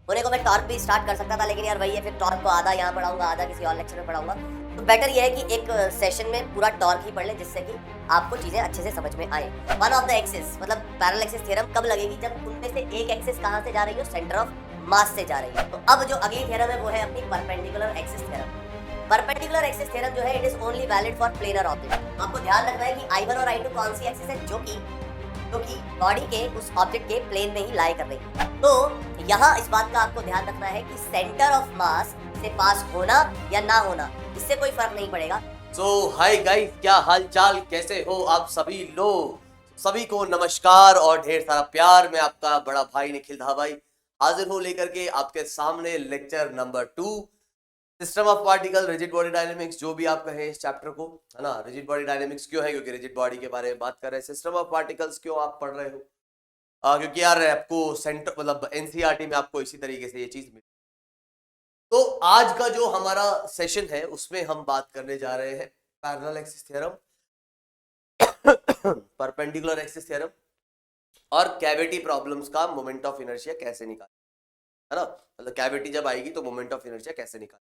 होने को मैं टॉर्क भी स्टार्ट कर सकता था, लेकिन यार वही है, फिर टॉर्क को आधा यहाँ पढ़ाऊंगा, आधा किसी और लेक्चर में पढ़ाऊंगा। तो बेटर ये है कि एक सेशन में पूरा टॉर्क ही पढ़ ले, जिससे कि आपको चीजें अच्छे से समझ में आए। वन ऑफ द एक्सिस मतलब पैरेलल एक्सिस थ्योरम कब लगेगी? जब उनमें से एक एक्सिस कहाँ से जा रही हो? सेंटर ऑफ मास से जा रही है। तो अब जो अगली थ्योरम है वो है अपनी perpendicular axis theorem. Perpendicular axis theorem जो है it is only valid for planar object. आपको ध्यान रखना है कि I1 और I2 कौन सी एक्सिस है जो कि बॉडी के उस ऑब्जेक्ट के प्लेन में ही लाई कर रही है। तो यहाँ इस बात का आपको ध्यान रखना है कि सेंटर ऑफ मास से पास होना या ना होना, इससे कोई फर्क नहीं पड़ेगा। हाय गाइस, क्या हाल चाल, कैसे हो आप सभी लोग? सभी को नमस्कार और ढेर सारा प्यार। मैं आपका बड़ा भाई निखिल धा भाई हाजिर हूँ लेकर के आपके सामने lecture number 2, system of particle, rigid body dynamics, जो भी आप कहें इस चैप्टर को, है ना। रिजिड बॉडी डायनेमिक्स क्यों है? क्योंकि रिजिड बॉडी के बारे में बात कर रहे हैं। सिस्टम ऑफ पार्टिकल्स क्यों आप पढ़ रहे हो? क्योंकि यार आपको सेंटर मतलब एनसीईआरटी में आपको इसी तरीके से ये चीज मिली। तो आज का जो हमारा सेशन है उसमें हम बात करने जा रहे हैं parallel axis theorem, perpendicular axis theorem और कैविटी प्रॉब्लम्स का मोमेंट ऑफ इनर्शिया कैसे निकालें, है ना। मतलब कैविटी जब आएगी तो मोमेंट ऑफ इनर्शिया कैसे निकालें।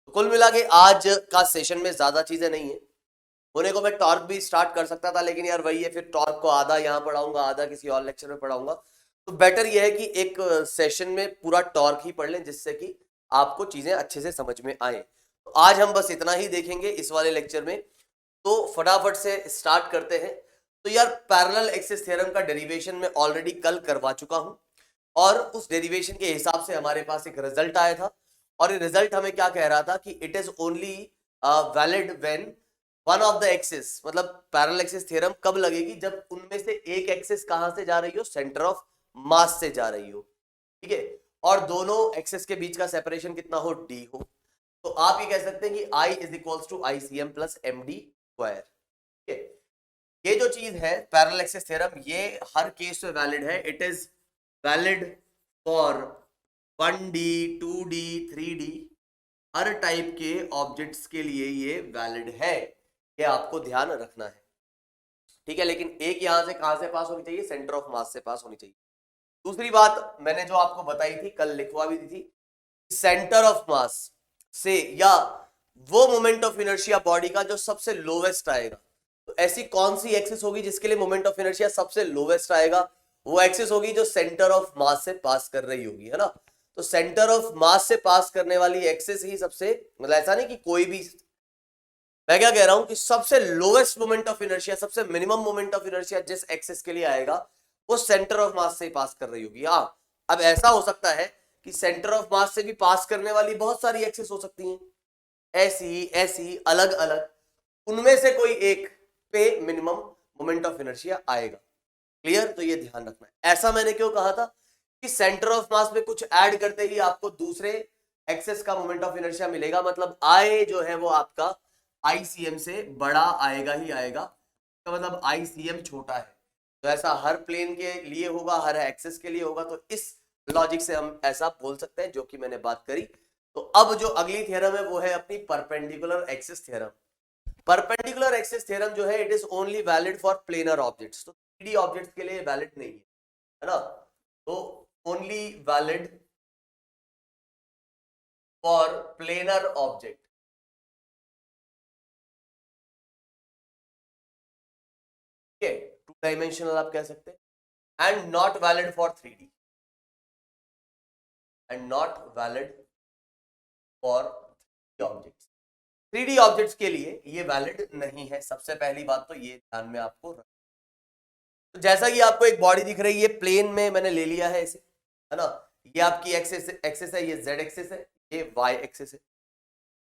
तो कुल मिला के आज का सेशन में ज्यादा चीजें नहीं है। होने को मैं टॉर्क भी स्टार्ट कर सकता था, लेकिन यार वही है, फिर टॉर्क को आधा यहाँ पढ़ाऊंगा, आधा किसी और लेक्चर में पढ़ाऊंगा। तो बेटर यह है कि एक सेशन में पूरा टॉर्क ही पढ़ लें, जिससे कि आपको चीजें अच्छे से समझ में आए। तो आज हम बस इतना ही देखेंगे इस वाले लेक्चर में। तो फटाफट से स्टार्ट करते हैं। तो यार पैरेलल एक्सिस थ्योरम का डेरिवेशन में ऑलरेडी कल करवा चुका हूं, और उस डेरिवेशन के हिसाब से हमारे पास एक रिजल्ट आया था। और ये रिजल्ट हमें क्या कह रहा था कि it is only valid when one of the axis, मतलब पैरेलल एक्सिस थ्योरम कब लगेगी? जब उनमें से एक एक्सिस कहां से जा रही हो? सेंटर ऑफ मास से जा रही हो, ठीक है। और दोनों एक्सिस के बीच का सेपरेशन कितना हो? d हो। तो आप ये कह सकते हैं कि I is equals to ICM plus MD square, ठीक है। ये जो चीज है पैरेलल एक्सिस थ्योरम, ये हर केस में वैलिड है। It is valid for 1D 2D 3D, her type के ऑब्जेक्ट्स के लिए ये वैलिड है। ये आपको ध्यान रखना है, ठीक है। लेकिन एक यहां से कहां से पास होनी चाहिए? सेंटर ऑफ मास से पास होनी चाहिए। दूसरी बात मैंने जो आपको बताई थी, कल लिखवा भी दी थी, सेंटर ऑफ मास से या वो मोमेंट ऑफ इनर्शिया बॉडी का जो सबसे लोवेस्ट आएगा। तो ऐसी कौन सी एक्सिस होगी जिसके लिए मोमेंट ऑफ इनर्शिया सबसे लोवेस्ट आएगा? वो एक्सिस होगी जो सेंटर ऑफ मास से पास कर रही होगी, है ना। तो सेंटर ऑफ मास से पास करने वाली एक्सिस ही सबसे, मतलब ऐसा नहीं कि कोई भी, मैं क्या कह रहा हूं कि सबसे लोवेस्ट मोमेंट ऑफ इनर्शिया, सबसे मिनिमम मोमेंट ऑफ इनर्शिया जिस एक्सिस के लिए आएगा वो सेंटर ऑफ मास से ही पास कर रही होगी। हाँ, अब ऐसा हो सकता है कि सेंटर ऑफ मास से भी पास करने वाली बहुत सारी एक्सिस हो सकती हैं, ऐसी ऐसी अलग अलग, उनमें से कोई एक पे मिनिमम मोमेंट ऑफ इनर्शिया आएगा। क्लियर? तो ये ध्यान रखना है। ऐसा मैंने क्यों कहा था कि सेंटर ऑफ मास में कुछ ऐड करते ही आपको दूसरे एक्सिस का मोमेंट ऑफ इनर्शिया मिलेगा, मतलब I जो है वो आपका ICM से बड़ा आएगा ही आएगा। तो मतलब ICM छोटा है, तो ऐसा हर प्लेन के लिए होगा, हर एक्सिस के लिए होगा। तो इस लॉजिक से हम ऐसा बोल सकते हैं, जो कि मैंने बात करी। तो अब जो अगली थ्योरम है वो है अपनी perpendicular axis theorem. Perpendicular axis theorem जो है it is only valid for planar objects. तो 3D ऑब्जेक्ट्स के लिए वैलिड नहीं है ना। तो only valid for planar object, ठीक है, 2 डायमेंशनल आप कह सकते हैं। And not valid for 3D, and not valid for 3D objects. 3D objects के लिए ये वैलिड नहीं है। सबसे पहली बात तो ये ध्यान में आपको रखना। तो जैसा कि आपको एक बॉडी दिख रही है, प्लेन में मैंने ले लिया है इसे, है ना। ये आपकी एक्सिस है, ये Z एक्सिस है, ये Y एक्सिस है।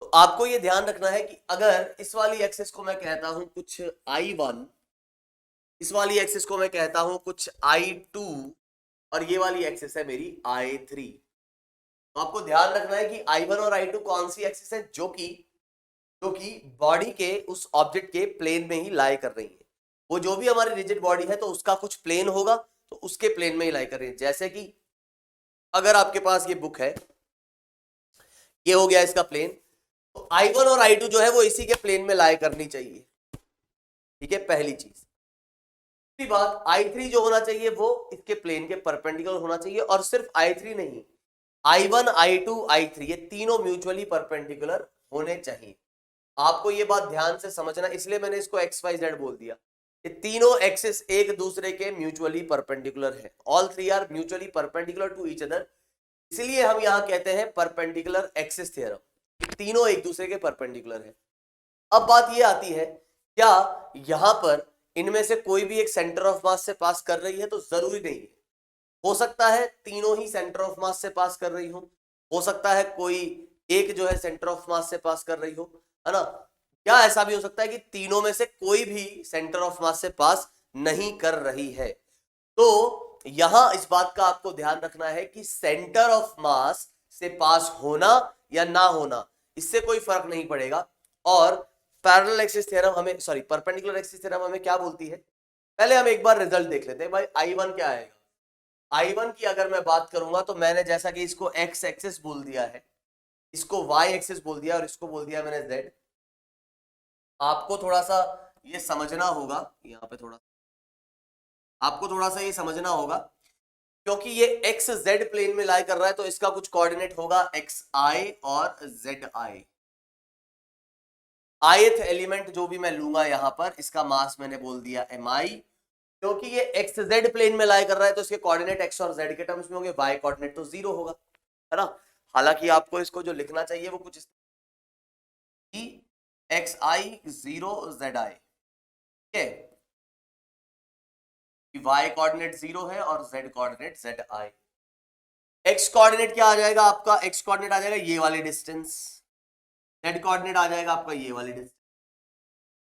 तो आपको ये ध्यान रखना है कि अगर इस वाली एक्सिस को मैं कहता हूं कुछ I1, इस वाली एक्सिस को मैं कहता हूं कुछ I2, और ये वाली एक्सिस है मेरी I3। तो आपको ध्यान रखना है कि I1 और I2 कौन सी एक्सिस है जो कि बॉडी के उस ऑब्जेक्ट के प्लेन में ही लाई कर रही है। वो जो भी हमारी रिजिड बॉडी है तो उसका कुछ प्लेन होगा, तो उसके प्लेन में ही लाई कर रही है। जैसे कि अगर आपके पास ये बुक है, ये हो गया इसका प्लेन, तो I1 और I2 जो है वो इसी के प्लेन में लाई करनी चाहिए, ठीक है, पहली चीज। दूसरी बात, I3 जो होना चाहिए वो इसके प्लेन के परपेंडिकुलर होना चाहिए। और सिर्फ I3 नहीं, I1 I2 I3 ये तीनों म्यूचुअली परपेंडिकुलर होने चाहिए। आपको ये बात ध्यान से समझना, इसलिए मैंने इसको XYZ बोल दिया। ये तीनों एक्सिस एक दूसरे के म्यूचुअली परपेंडिकुलर है। All three are mutually perpendicular to each other, इसलिए हम यहां कहते हैं परपेंडिकुलर एक्सिस थ्योरम। तीनों एक दूसरे के परपेंडिकुलर है। अब बात ये आती है, क्या यहां पर इनमें से कोई भी एक सेंटर ऑफ मास से पास कर रही है? तो जरूरी नहीं है, हो सकता है तीनों ही सेंटर ऑफ मास से पास कर रही हो सकता है कोई एक जो है सेंटर ऑफ मास से पास कर रही हो, है ना? क्या ऐसा भी हो सकता है कि तीनों में से कोई भी सेंटर ऑफ मास से पास नहीं कर रही है? तो यहां इस बात का आपको ध्यान रखना है कि सेंटर ऑफ मास से पास होना या ना होना, इससे कोई फर्क नहीं पड़ेगा। और पैरेलल एक्सिस थ्योरम हमें, सॉरी, परपेंडिकुलर एक्सिस थ्योरम हमें क्या बोलती है? पहले हम एक बार रिजल्ट देख लेते हैं भाई। I1 क्या आएगा? I1 की अगर मैं बात करूंगा तो मैंने जैसा कि इसको x एक्सिस बोल दिया है, इसको y एक्सिस बोल दिया और इसको बोल दिया मैंने z। आपको थोड़ा सा ये समझना होगा, यहाँ पे थोड़ा आपको थोड़ा सा ये समझना होगा, क्योंकि ये एक्स जेड प्लेन में लाई कर रहा है तो इसका कुछ कोऑर्डिनेट होगा xi और zi। ith एलिमेंट जो भी मैं लूंगा यहां पर, इसका मास मैंने बोल दिया mi। क्योंकि ये एक्स जेड प्लेन में लाई कर रहा है तो इसके कोऑर्डिनेट एक्स और जेड के टर्म्स में होंगे, वाई कोऑर्डिनेट तो जीरो होगा, है ना? हालांकि आपको इसको जो लिखना चाहिए वो कुछ x I zero Z I, ठीक है? वाई कोऑर्डिनेट जीरो है और Z coordinate Z I. X coordinate क्या आ जाएगा आपका? एक्स कोऑर्डिनेट आ जाएगा ये वाली डिस्टेंस, जेड कोऑर्डिनेट आ जाएगा आपका ये वाली डिस्टेंस,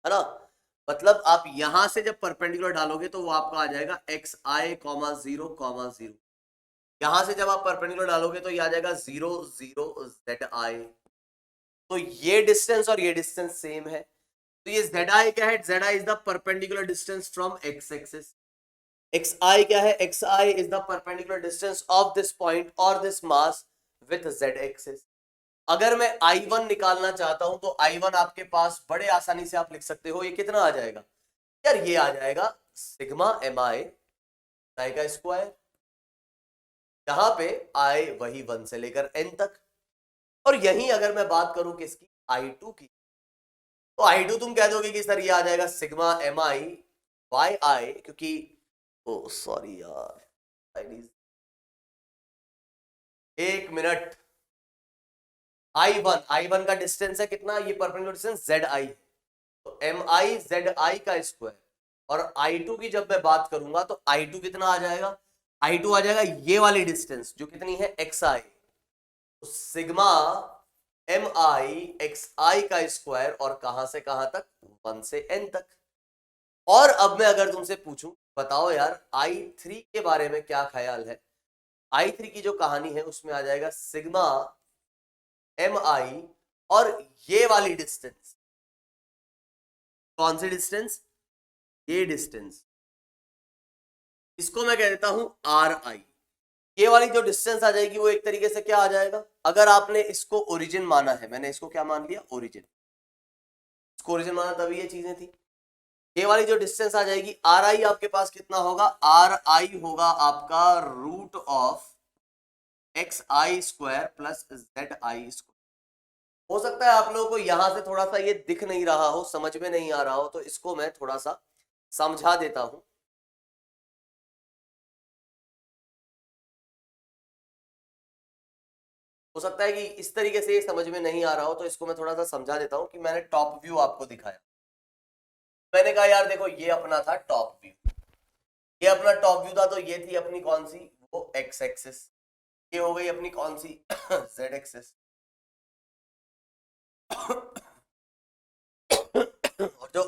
है ना? मतलब आप यहां से जब परपेंडिकुलर डालोगे तो वो आपका आ जाएगा एक्स आई कॉमा जीरो। यहां से जब आप परपेंडिकुलर डालोगे तो ये आ जाएगा 0 0 ZI। तो ये डिस्टेंस और ये डिस्टेंस सेम है, तो ये ZI क्या है? ZI is the perpendicular distance from x axis. XI क्या है? XI is the perpendicular distance of this point और this mass with z axis. अगर मैं I1 निकालना चाहता हूं तो I1 आपके पास बड़े आसानी से आप लिख सकते हो, ये कितना आ जाएगा यार? ये आ जाएगा सिग्मा mi का स्क्वायर, यहां पे I वही 1 से लेकर n तक। और यहीं अगर मैं बात करूं किसकी? I2 की, तो I2 तुम कह दोगे कि सर ये आ जाएगा सिग्मा mi बाय I, क्योंकि ओ सॉरी यार, एक मिनट। I1 का डिस्टेंस है कितना? ये परपेंडिकुलर डिस्टेंस ZI, तो mi ZI का स्क्वायर। और I2 की जब मैं बात करूंगा तो I2 कितना आ जाएगा? I2 आ जाएगा ये वाली डिस्टेंस जो कितनी है? XI, तो सिग्मा mi xi का स्क्वायर, और कहां से कहां तक? 1 से n तक। और अब मैं अगर तुमसे पूछूं, बताओ यार I3 के बारे में क्या ख्याल है? I3 की जो कहानी है उसमें आ जाएगा सिग्मा mi और ये वाली डिस्टेंस, कौन सी डिस्टेंस? ये डिस्टेंस, इसको मैं कह देता हूं Ri। ये वाली जो डिस्टेंस आ जाएगी वो एक तरीके से क्या आ जाएगा? अगर आपने इसको ओरिजिन माना है, मैंने इसको क्या मान लिया? ओरिजिन। इसको ओरिजिन माना तभी ये चीजें थी। ये वाली जो डिस्टेंस आ जाएगी Ri आपके पास कितना होगा? Ri होगा आपका root of xi square plus ZI square. हो सकता है आप लोगों को यहां से थोड़ा सा ये दिख नहीं रहा हो, समझ में नहीं आ रहा हो, तो इसको मैं थोड़ा सा समझा देता हूं। हो सकता है कि इस तरीके से ये समझ में नहीं आ रहा हो, तो इसको मैं थोड़ा सा समझा देता हूं कि मैंने टॉप व्यू आपको दिखाया। मैंने कहा यार देखो ये अपना था टॉप व्यू, ये अपना टॉप व्यू था, तो ये थी अपनी कौन सी? वो एक्स एक्सिस। ये हो गई अपनी कौन सी? Z axis. और जो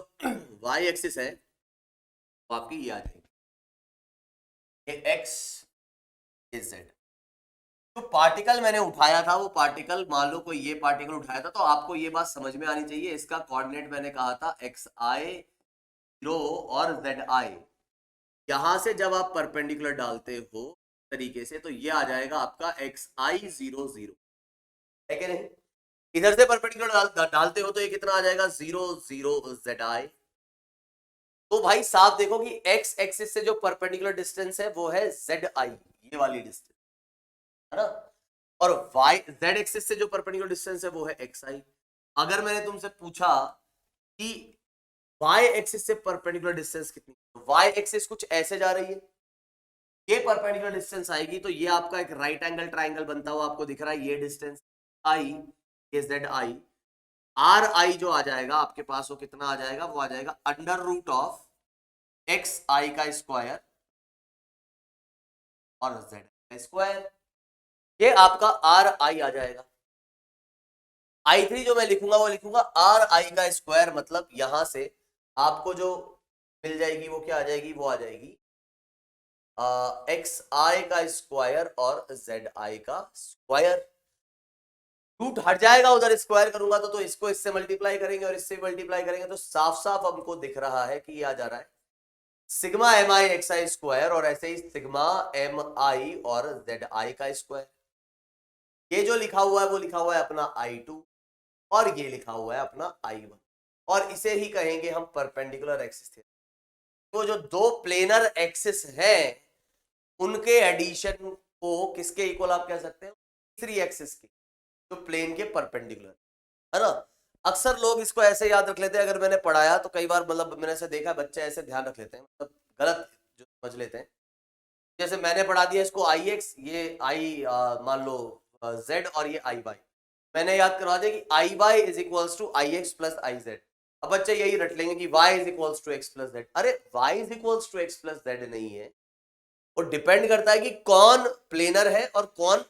वाई एक्सिस है वो आपकी ये आ जाएगी, ये एक्स, ये जेड। जो पार्टिकल मैंने उठाया था वो पार्टिकल, मान लो कोई ये पार्टिकल उठाया था, तो आपको ये बात समझ में आनी चाहिए, इसका कोऑर्डिनेट मैंने कहा था एक्स आई जीरो और जेड आई। यहां से जब आप परपेंडिकुलर डालते हो तरीके से तो ये आ जाएगा आपका एक्स आई जीरो जीरो, है कि नहीं? इधर से परपेंडिकुलर डालते हो तो ये कितना आ जाएगा? 0 0 ZI। तो भाई साफ देखो कि एक्स एक्सिस से जो परपेंडिकुलर डिस्टेंस है वो है ZI, ये वाली डिस्टेंस, है ना? और y z एक्सिस से जो परपेंडिकुलर डिस्टेंस है वो है xi। अगर मैंने तुमसे पूछा कि y एक्सिस से परपेंडिकुलर डिस्टेंस कितनी, y एक्सिस कुछ ऐसे जा रही है, ये परपेंडिकुलर डिस्टेंस आएगी तो ये आपका एक राइट एंगल ट्राइंगल बनता हुआ आपको दिख रहा है, ये डिस्टेंस i, ये zi, आर आई जो आ जाएगा आपके पास वो कितना आ जाएगा, वो आ जाएगा अंडर रूट ऑफ एक्स आई का स्क्वायर और जेड का स्क्वायर, ये आपका आर आई आ जाएगा। I3 जो मैं लिखूंगा वो लिखूंगा आर आई का स्क्वायर, मतलब यहां से आपको जो मिल जाएगी वो क्या आ जाएगी, वो आ जाएगी एक्स आई का स्क्वायर और जेड आई का स्क्वायर। रूट हट जाएगा, उधर स्क्वायर करूंगा तो इसको इससे मल्टीप्लाई करेंगे और इससे मल्टीप्लाई करेंगे तो साफ साफ हमको दिख रहा है कि ये आ जा रहा है सिग्मा एम आई एक्स आई स्क्वायर और ऐसे ही सिग्मा एम आई और जेड आई का स्क्वायर। ये जो लिखा हुआ है वो लिखा हुआ है अपना I2 और ये लिखा हुआ है अपना I1 और इसे ही कहेंगे हम परपेंडिकुलर एक्सिस थ्योरम। तो जो दो प्लेनर एक्सिस हैं उनके एडिशन को किसके इक्वल आप कह सकते हैं, तीसरी एक्सिस की जो प्लेन के परपेंडिकुलर है ना। अक्सर लोग इसको ऐसे याद रख लेते हैं, अगर मैंने पढ़ाया तो कई बार मतलब मैंने ऐसे देखा बच्चे ऐसे ध्यान रख लेते हैं, मतलब गलत जो समझ लेते हैं। जैसे मैंने पढ़ा दिया इसको IX, ये I मान लो Z और ये IY, मैंने याद करवा दिया कि IY is equals to IX plus IZ। अब बच्चे यही रट लेंगे कि Y is equals to X plus Z। अरे Y is equals to X plus Z नहीं है, वो डिपेंड करता है कि कौन प्लेनर है और कौन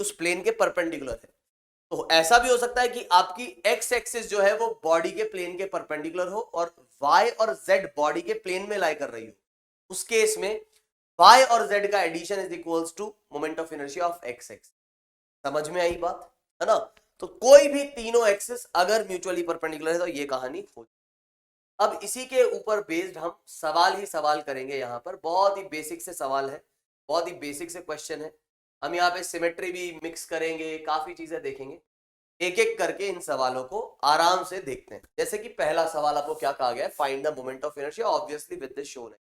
उस प्लेन के परपेंडिकुलर है। तो ऐसा भी हो सकता है कि आपकी एक्स एक्सिस जो है वो बॉडी के प्लेन के परपेंडिकुलर हो और वाई और जेड बॉडी के प्लेन में लाई कर रही हो, उस केस में वाई और जेड का addition is equals to moment of inertia of X X. समझ में आई बात है ना। तो कोई भी तीनों एक्सिस अगर म्यूचुअली परपेंडिकुलर है तो ये कहानी हो। अब इसी के ऊपर बेस्ड हम सवाल ही सवाल करेंगे, यहाँ पर बहुत ही बेसिक से सवाल है, बहुत ही बेसिक से क्वेश्चन है। हम यहाँ पे सिमेट्री भी मिक्स करेंगे, काफी चीजें देखेंगे, एक एक करके इन सवालों को आराम से देखते हैं। जैसे कि पहला सवाल आपको क्या कहा गया है, find the moment of inertia obviously with this shown है।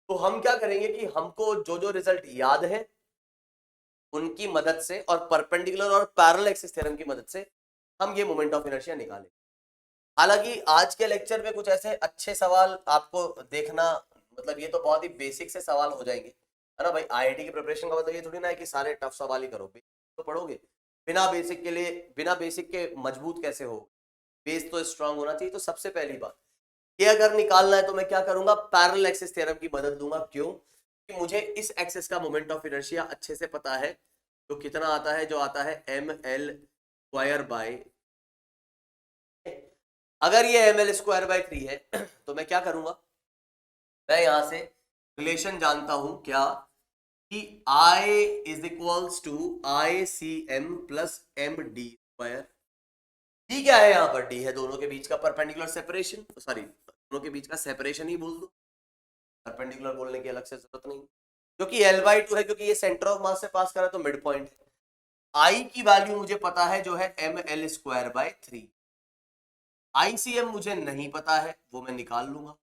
तो हम क्या करेंगे कि हमको जो जो रिजल्ट याद है उनकी मदद से और परपेंडिकुलर और पैरेलल एक्सिस थ्योरम की मदद से हम ये मोमेंट ऑफ इनर्शिया निकालेंगे। हालांकि आज के लेक्चर में कुछ ऐसे अच्छे सवाल आपको देखना, मतलब ये तो बहुत ही बेसिक से सवाल हो जाएंगे है ना भाई। IIT की प्रिपरेशन का मतलब ये थोड़ी ना है कि सारे टफ सवाल ही करो, तो पढ़ोगे। बिना बेसिक के लिए, बिना बेसिक के मजबूत कैसे हो, बेस तो स्ट्रांग होना चाहिए। तो सबसे पहली बात ये अगर निकालना है तो मैं क्या करूंगा, पैरेलल एक्सिस थ्योरम की मदद लूंगा। क्यों? कि मुझे इस एक्सिस का मोमेंट ऑफ इनर्शिया अच्छे से पता है, जो कितना आता है, जो आता है ml स्क्वायर बाय, अगर ये ml स्क्वायर बाय 3 है तो मैं क्या करूंगा, मैं यहां से रिलेशन जानता हूं क्या कि I is equals to ICM plus MD square. D क्या है यहाँ पर? D है दोनों के बीच का परपेंडिकुलर सेपरेशन, सॉरी दोनों के बीच का सेपरेशन ही बोल दो, परपेंडिकुलर बोलने की अलग से जरूरत नहीं, क्योंकि L/2 है, क्योंकि ये सेंटर ऑफ मास से पास कर रहा है तो मिड पॉइंट है। I की वैल्यू मुझे पता है जो है ml स्क्वायर बाय 3, ICM मुझे नहीं पता है, वो मैं निकाल लूंगा,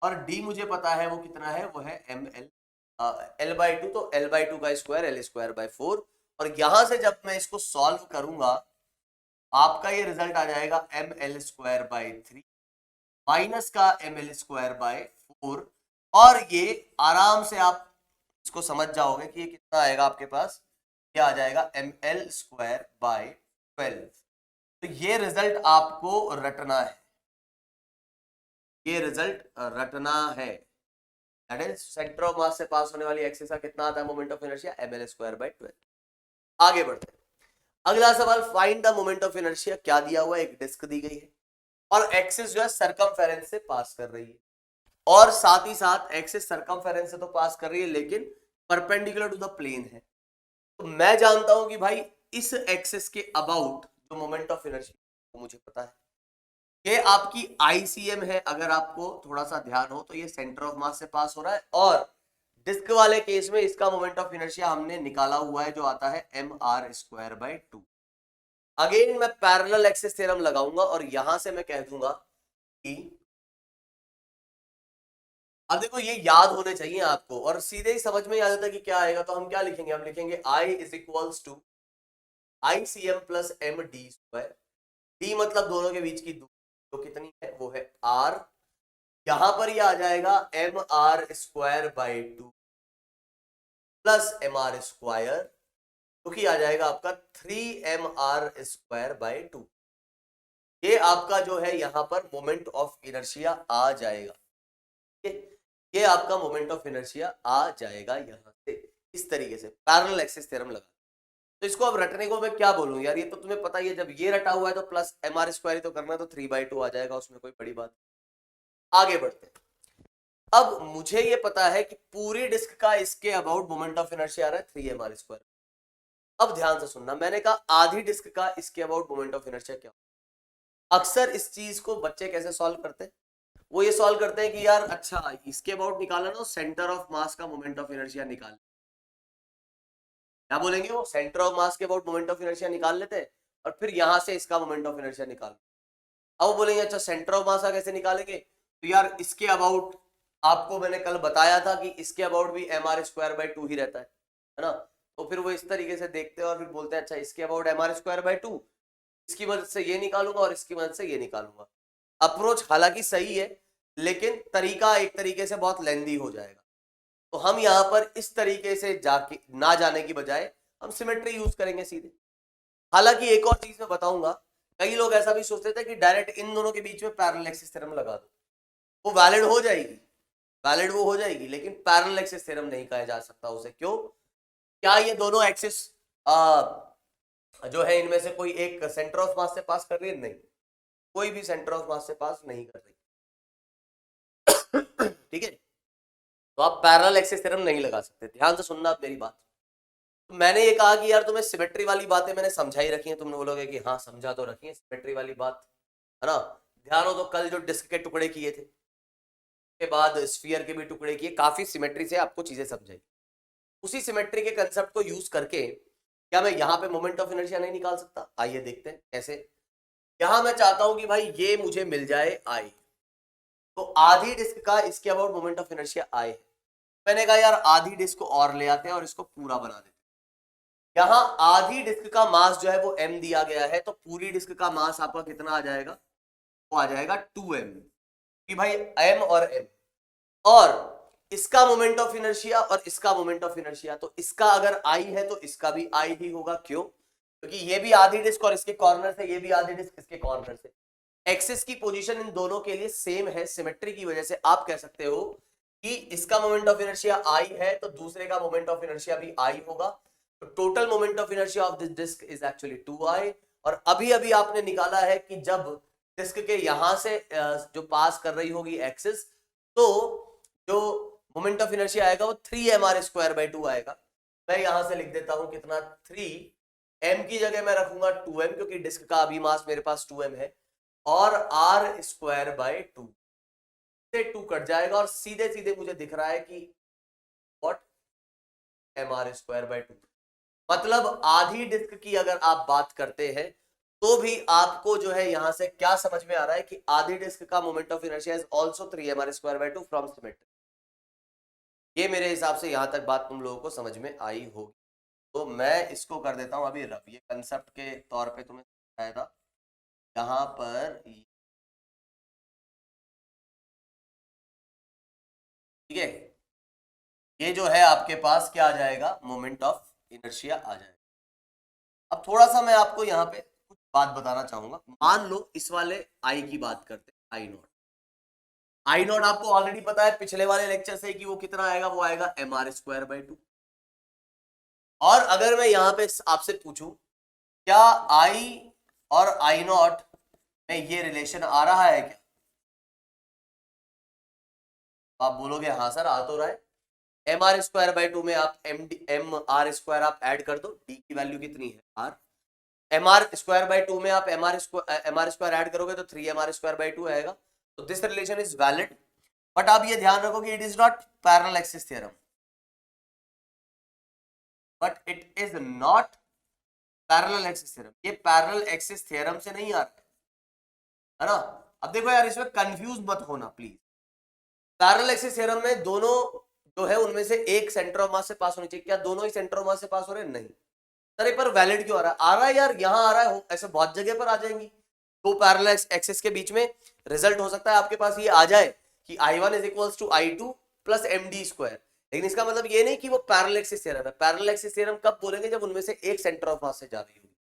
और D मुझे पता है वो कितना है, वो है ml L/2, तो L/2 का स्क्वायर L स्क्वायर बाय 4। और यहां से जब मैं इसको सॉल्व करूंगा आपका ये रिजल्ट आ जाएगा ml स्क्वायर बाय 3 माइनस का ml स्क्वायर बाय 4, और ये आराम से आप इसको समझ जाओगे कि ये कितना आएगा आपके पास, ये आ जाएगा ml स्क्वायर बाय 12। तो ये रिजल्ट आपको रटना है, ये रिजल्ट रटना है। That is centre of mass से पास होने वाली एक्सिस का कितना आता है moment of inertia, ml square by 12। आगे बढ़ते हैं, अगला सवाल, find the moment of inertia. क्या दिया हुआ है, एक डिस्क दी गई है और एक्सिस जो है सरकमफेरेंस से पास कर रही है, और साथ ही साथ एक्सिस सरकमफेरेंस से तो पास कर रही है लेकिन परपेंडिकुलर टू द प्लेन है। तो मैं जानता हूं कि भाई इस एक्सिस के अबाउट जो मोमेंट ऑफ इनर्शिया वो मुझे पता है, ये आपकी ICM है। अगर आपको थोड़ा सा ध्यान हो तो ये सेंटर ऑफ मास से पास हो रहा है, और डिस्क वाले केस में इसका मोमेंट ऑफ इनर्शिया हमने निकाला हुआ है जो आता है mr स्क्वायर बाय 2। अगेन मैं पैरेलल एक्सिस थ्योरम लगाऊंगा और यहां से मैं कह दूंगा कि अब देखो ये याद होने चाहिए आपको, और सीधे ही समझ में आ जाता है कि क्या आएगा। तो हम क्या लिखेंगे, हम लिखेंगे I is equals to I C M plus M D square. D मतलब दोनों के बीच की दूरी, जो कितनी है वो है आर। यहां पर ये आ जाएगा M R square by 2 plus M R square, जो कि आ जाएगा आपका 3 mr स्क्वायर बाई 2। ये आपका जो है यहाँ पर मोमेंट ऑफ इनर्शिया आ जाएगा। ये आपका मोमेंट ऑफ इनर्शिया आ जाएगा यहाँ से, इस तरीके से पैरेलल एक्सिस थ्योरम लगा। तो इसको अब रटने को मैं क्या बोलूं यार, ये तो तुम्हें पता ही है, जब ये रटा हुआ है तो प्लस एम आर स्क्वायर तो करना, तो 3/2 आ जाएगा, उसमें कोई बड़ी बात। आगे बढ़ते हैं। अब मुझे ये पता है कि पूरी डिस्क का इसके अबाउट मोमेंट ऑफ इनर्शिया आ रहा है 3 mr स्क्वायर। अब ध्यान से सुनना, मैंने कहा आधी डिस्क का इसके अबाउट मोमेंट ऑफ इनर्शिया क्या। अक्सर इस चीज को बच्चे कैसे सॉल्व करते हैं, वो ये सॉल्व करते हैं कि यार अच्छा इसके अबाउट निकाला ना, सेंटर ऑफ मास का मोमेंट ऑफ इनर्शिया निकाल, क्या बोलेंगे वो, सेंटर ऑफ मास के अबाउट मोमेंट ऑफ इनर्शिया निकाल लेते हैं, और फिर यहां से इसका मोमेंट ऑफ इनर्शिया निकाल। अब वो बोलेंगे अच्छा सेंटर ऑफ मास का कैसे निकालेंगे, तो यार इसके अबाउट आपको मैंने कल बताया था कि इसके अबाउट भी एम आर स्क्वायर बाई 2 ही रहता है ना। तो फिर वो इस तरीके से देखते हैं और फिर बोलते हैं अच्छा इसके about M R square by 2, इसकी मदद से ये निकालूंगा और इसकी मदद से ये निकालूंगा। अप्रोच हालांकि सही है, लेकिन तरीका एक तरीके से बहुत लेंदी हो जाएगा। तो हम यहाँ पर इस तरीके से जाके ना जाने की बजाय हम सिमेट्री यूज करेंगे सीधे। हालांकि एक और चीज मैं बताऊंगा, कई लोग ऐसा भी सोचते थे कि डायरेक्ट इन दोनों के बीच में पैरेलल एक्सिस थ्योरम लगा दो, वो वैलिड हो जाएगी, वैलिड वो हो जाएगी, लेकिन पैरेलल एक्सिस थ्योरम नहीं कहा जा सकता उसे। क्यों, क्या ये दोनों एक्सिस जो है इनमें से कोई एक सेंटर ऑफ मास से पास कर रही है? नहीं, कोई भी सेंटर ऑफ मास से पास नहीं कर रही। ठीक है, तो आप पैरेलल एक्सिस थ्योरम नहीं लगा सकते। ध्यान से सुनना आप मेरी बात। तो मैंने ये कहा कि यार तुम्हें सिमेट्री वाली बातें मैंने समझाई रखी है, तुमने बोलोगे कि हाँ समझा तो रखी है सिमेट्री वाली बात, है ना। ध्यान हो तो कल जो डिस्क के टुकड़े किए थे, के बाद स्फीयर के भी टुकड़े किए, काफी सिमेट्री से आपको चीजें समझाई। उसी सिमेट्री के कंसेप्ट को यूज करके क्या मैं यहाँ पे मोमेंट ऑफ इनर्शिया नहीं निकाल सकता? आइए देखते हैं कैसे। यहां मैं चाहता हूं कि भाई ये मुझे मिल जाए आई, तो आधी डिस्क का इसके about moment of inertia I है। मैंने कहा यार आधी डिस्क को और ले आते हैं और इसको पूरा बना देते हैं। यहां आधी डिस्क का मास जो है वो m दिया गया है, तो पूरी डिस्क का मास आपका कितना आ जाएगा, वो आ जाएगा 2m, कि भाई m और m, और इसका मोमेंट ऑफ इनर्शिया और इसका मोमेंट ऑफ इनर्शिया, तो इसका अगर I है तो इसका भी I ही होगा। क्यों, क्योंकि ये भी आधी डिस्क और इसके कॉर्नर से, ये भी आधी डिस्क इसके कॉर्नर से, एक्सिस की पोजीशन इन दोनों के लिए सेम है। सिमेट्री की वजह से आप कह सकते हो कि इसका मोमेंट ऑफ इनर्शिया I है तो दूसरे का मोमेंट ऑफ इनर्शिया भी I होगा। तो total moment of inertia of this disc is actually 2I। और अभी अभी आपने निकाला है कि जब डिस्क के यहां से जो पास कर रही होगी एक्सिस, तो जो मोमेंट ऑफ इनर्शिया आएगा वो 3 mr स्क्वायर बाई 2 आएगा। मैं यहां से लिख देता हूं कितना, 3m की जगह मैं रखूंगा 2m, क्योंकि डिस्क का अभी मास मेरे पास 2m है, और r स्क्वायर बाई 2 से 2 कट जाएगा और सीधे सीधे मुझे दिख रहा है कि व्हाट, mr स्क्वायर बाई 2। मतलब आधी डिस्क की अगर आप बात करते हैं तो भी आपको जो है यहां से क्या समझ में आ रहा है कि आधी डिस्क का moment of inertia is also 3 mr square by 2 from symmetry. ये मेरे हिसाब से यहां तक बात तुम लोगों को समझ में आई होगी। तो मैं इसको कर देता हूं अभी रफ, ये कंसेप्ट के तौर पे तुम्हें बताया था। यहां पर ठीक है, ये जो है आपके पास क्या आ जाएगा, मोमेंट ऑफ इनर्शिया आ जाएगा। अब थोड़ा सा मैं आपको यहाँ पे कुछ बात बताना चाहूंगा। मान लो इस वाले आई की बात करते हैं, आई नॉट। आई नॉट आपको ऑलरेडी पता है पिछले वाले लेक्चर से कि वो कितना आएगा, वो आएगा mr स्क्वायर बाई 2। और अगर मैं यहाँ पे आपसे पूछूं क्या आई और आई नॉट में ये रिलेशन आ रहा है क्या, आप बोलोगे हाँ सर आ तो रहा है। mr स्क्वायर बाई 2 में आप एम आर स्क्वायर आप ऐड कर दो, d की वैल्यू कितनी है r, mr स्क्वायर बाई 2 में आप mr स्क्वायर ऐड करोगे तो 3 mr स्क्वायर बाई 2 आएगा। तो this relation is valid, but आप ये ध्यान रखो कि it is not parallel axis theorem, but it is not parallel axis theorem. ये पैरेलल एक्सिस थ्योरम से नहीं आ रहा है ना। अब देखो यार इसमें कंफ्यूज मत होना प्लीज, पैरेलल एक्सिस थ्योरम में दोनों जो है उनमें से एक सेंटर ऑफ मास से पास होनी चाहिए। क्या दोनों ही सेंटर ऑफ मास से पास हो रहे हैं? नहीं। सर पर वैलिड क्यों आ रहा है यार, यहाँ आ रहा है, ऐसे बहुत जगह पर आ जाएंगी। दो पैरेलल एक्सिस के बीच में रिजल्ट हो सकता है आपके पास ये आ जाए कि I1 is equals to I2 plus MD square, लेकिन इसका मतलब ये नहीं कि वो पैरेलल एक्सिस थ्योरम है। पैरेलल एक्सिस थ्योरम कब बोलेंगे? जब उनमें से एक सेंटर ऑफ मास से जा रही होगी,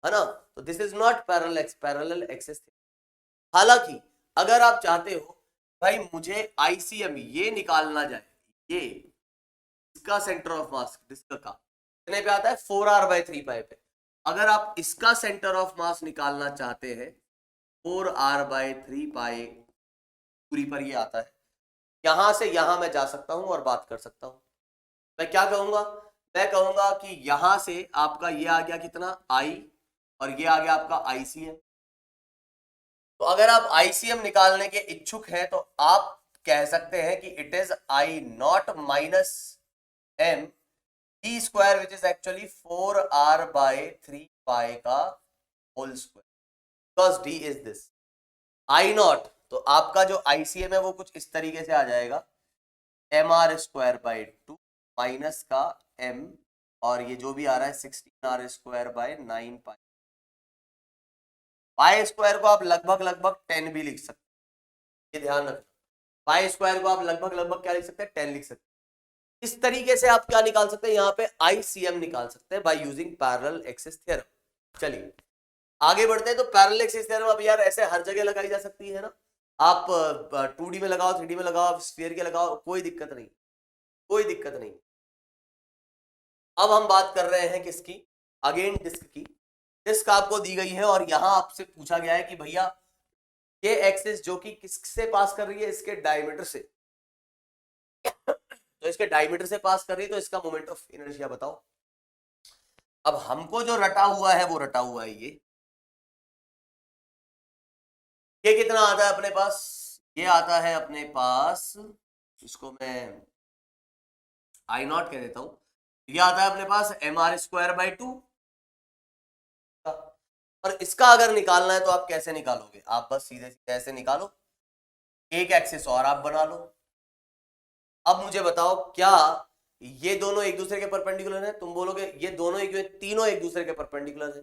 है ना। तो this is not parallel axis theorem. हालांकि अगर आप चाहते हो भाई मुझे ICM ये निकालना जाए, ये इसका सेंटर ऑफ मास डिस्क का कितने पे आता है? 4r/3 पाई पे। अगर आप इसका सेंटर ऑफ मास निकालना चाहते हैं 4r/3 पाई पूरी पर ये आता है, यहां से यहां मैं जा सकता हूं और बात कर सकता हूं। मैं क्या कहूंगा? मैं कहूंगा कि यहां से आपका ये आ गया कितना I और ये आ गया आपका ICM। तो अगर आप ICM निकालने के इच्छुक हैं तो आप कह सकते हैं कि it is I0 minus M D square which is actually 4r/3 pi का whole square, because D is this I0। तो आपका जो ICM है वो कुछ इस तरीके से आ जाएगा mr²/2 माइनस का M और ये जो भी आ रहा है 16r²/9 पाई। पाई स्क्वायर को आप लगभग 10 भी लिख सकते हैं, ये ध्यान रखना। पाई स्क्वायर को आप लगभग क्या लिख सकते हैं? 10 लिख सकते हैं। इस तरीके से आप क्या निकाल सकते हैं? यहाँ पे ICM निकाल सकते हैं by using parallel axis theorem. चलिए आगे बढ़ते हैं। तो पैरेलल एक्सिस थ्योरम अब यार ऐसे हर जगह लगाई जा सकती है ना। आप 2D में लगाओ, 3D में लगाओ, आप स्फीयर के लगाओ, कोई दिक्कत नहीं, कोई दिक्कत नहीं। अब हम बात कर रहे हैं किसकी? अगेन डिस्क की। डिस्क आपको दी गई है और यहां आपसे पूछा गया है कि भैया ये एक्सिस जो कि किससे पास कर रही है? इसके डायमीटर से। तो इसके डायमीटर से पास कर रही है तो इसका मोमेंट ऑफ इनर्शिया बताओ। अब हमको जो रटा हुआ है वो रटा हुआ है ये कितना आता है अपने पास? ये आता है अपने पास, इसको मैं I0 कह देता हूं। ये आता है अपने पास mr²/2 और इसका अगर निकालना है तो आप कैसे निकालोगे? आप बस सीधे सीधे ऐसे निकालो, एक एक्सिस और आप बना लो। अब मुझे बताओ क्या ये दोनों एक दूसरे के परपेंडिकुलर है? तुम बोलोगे ये दोनों तीनों एक दूसरे के परपेंडिकुलर है।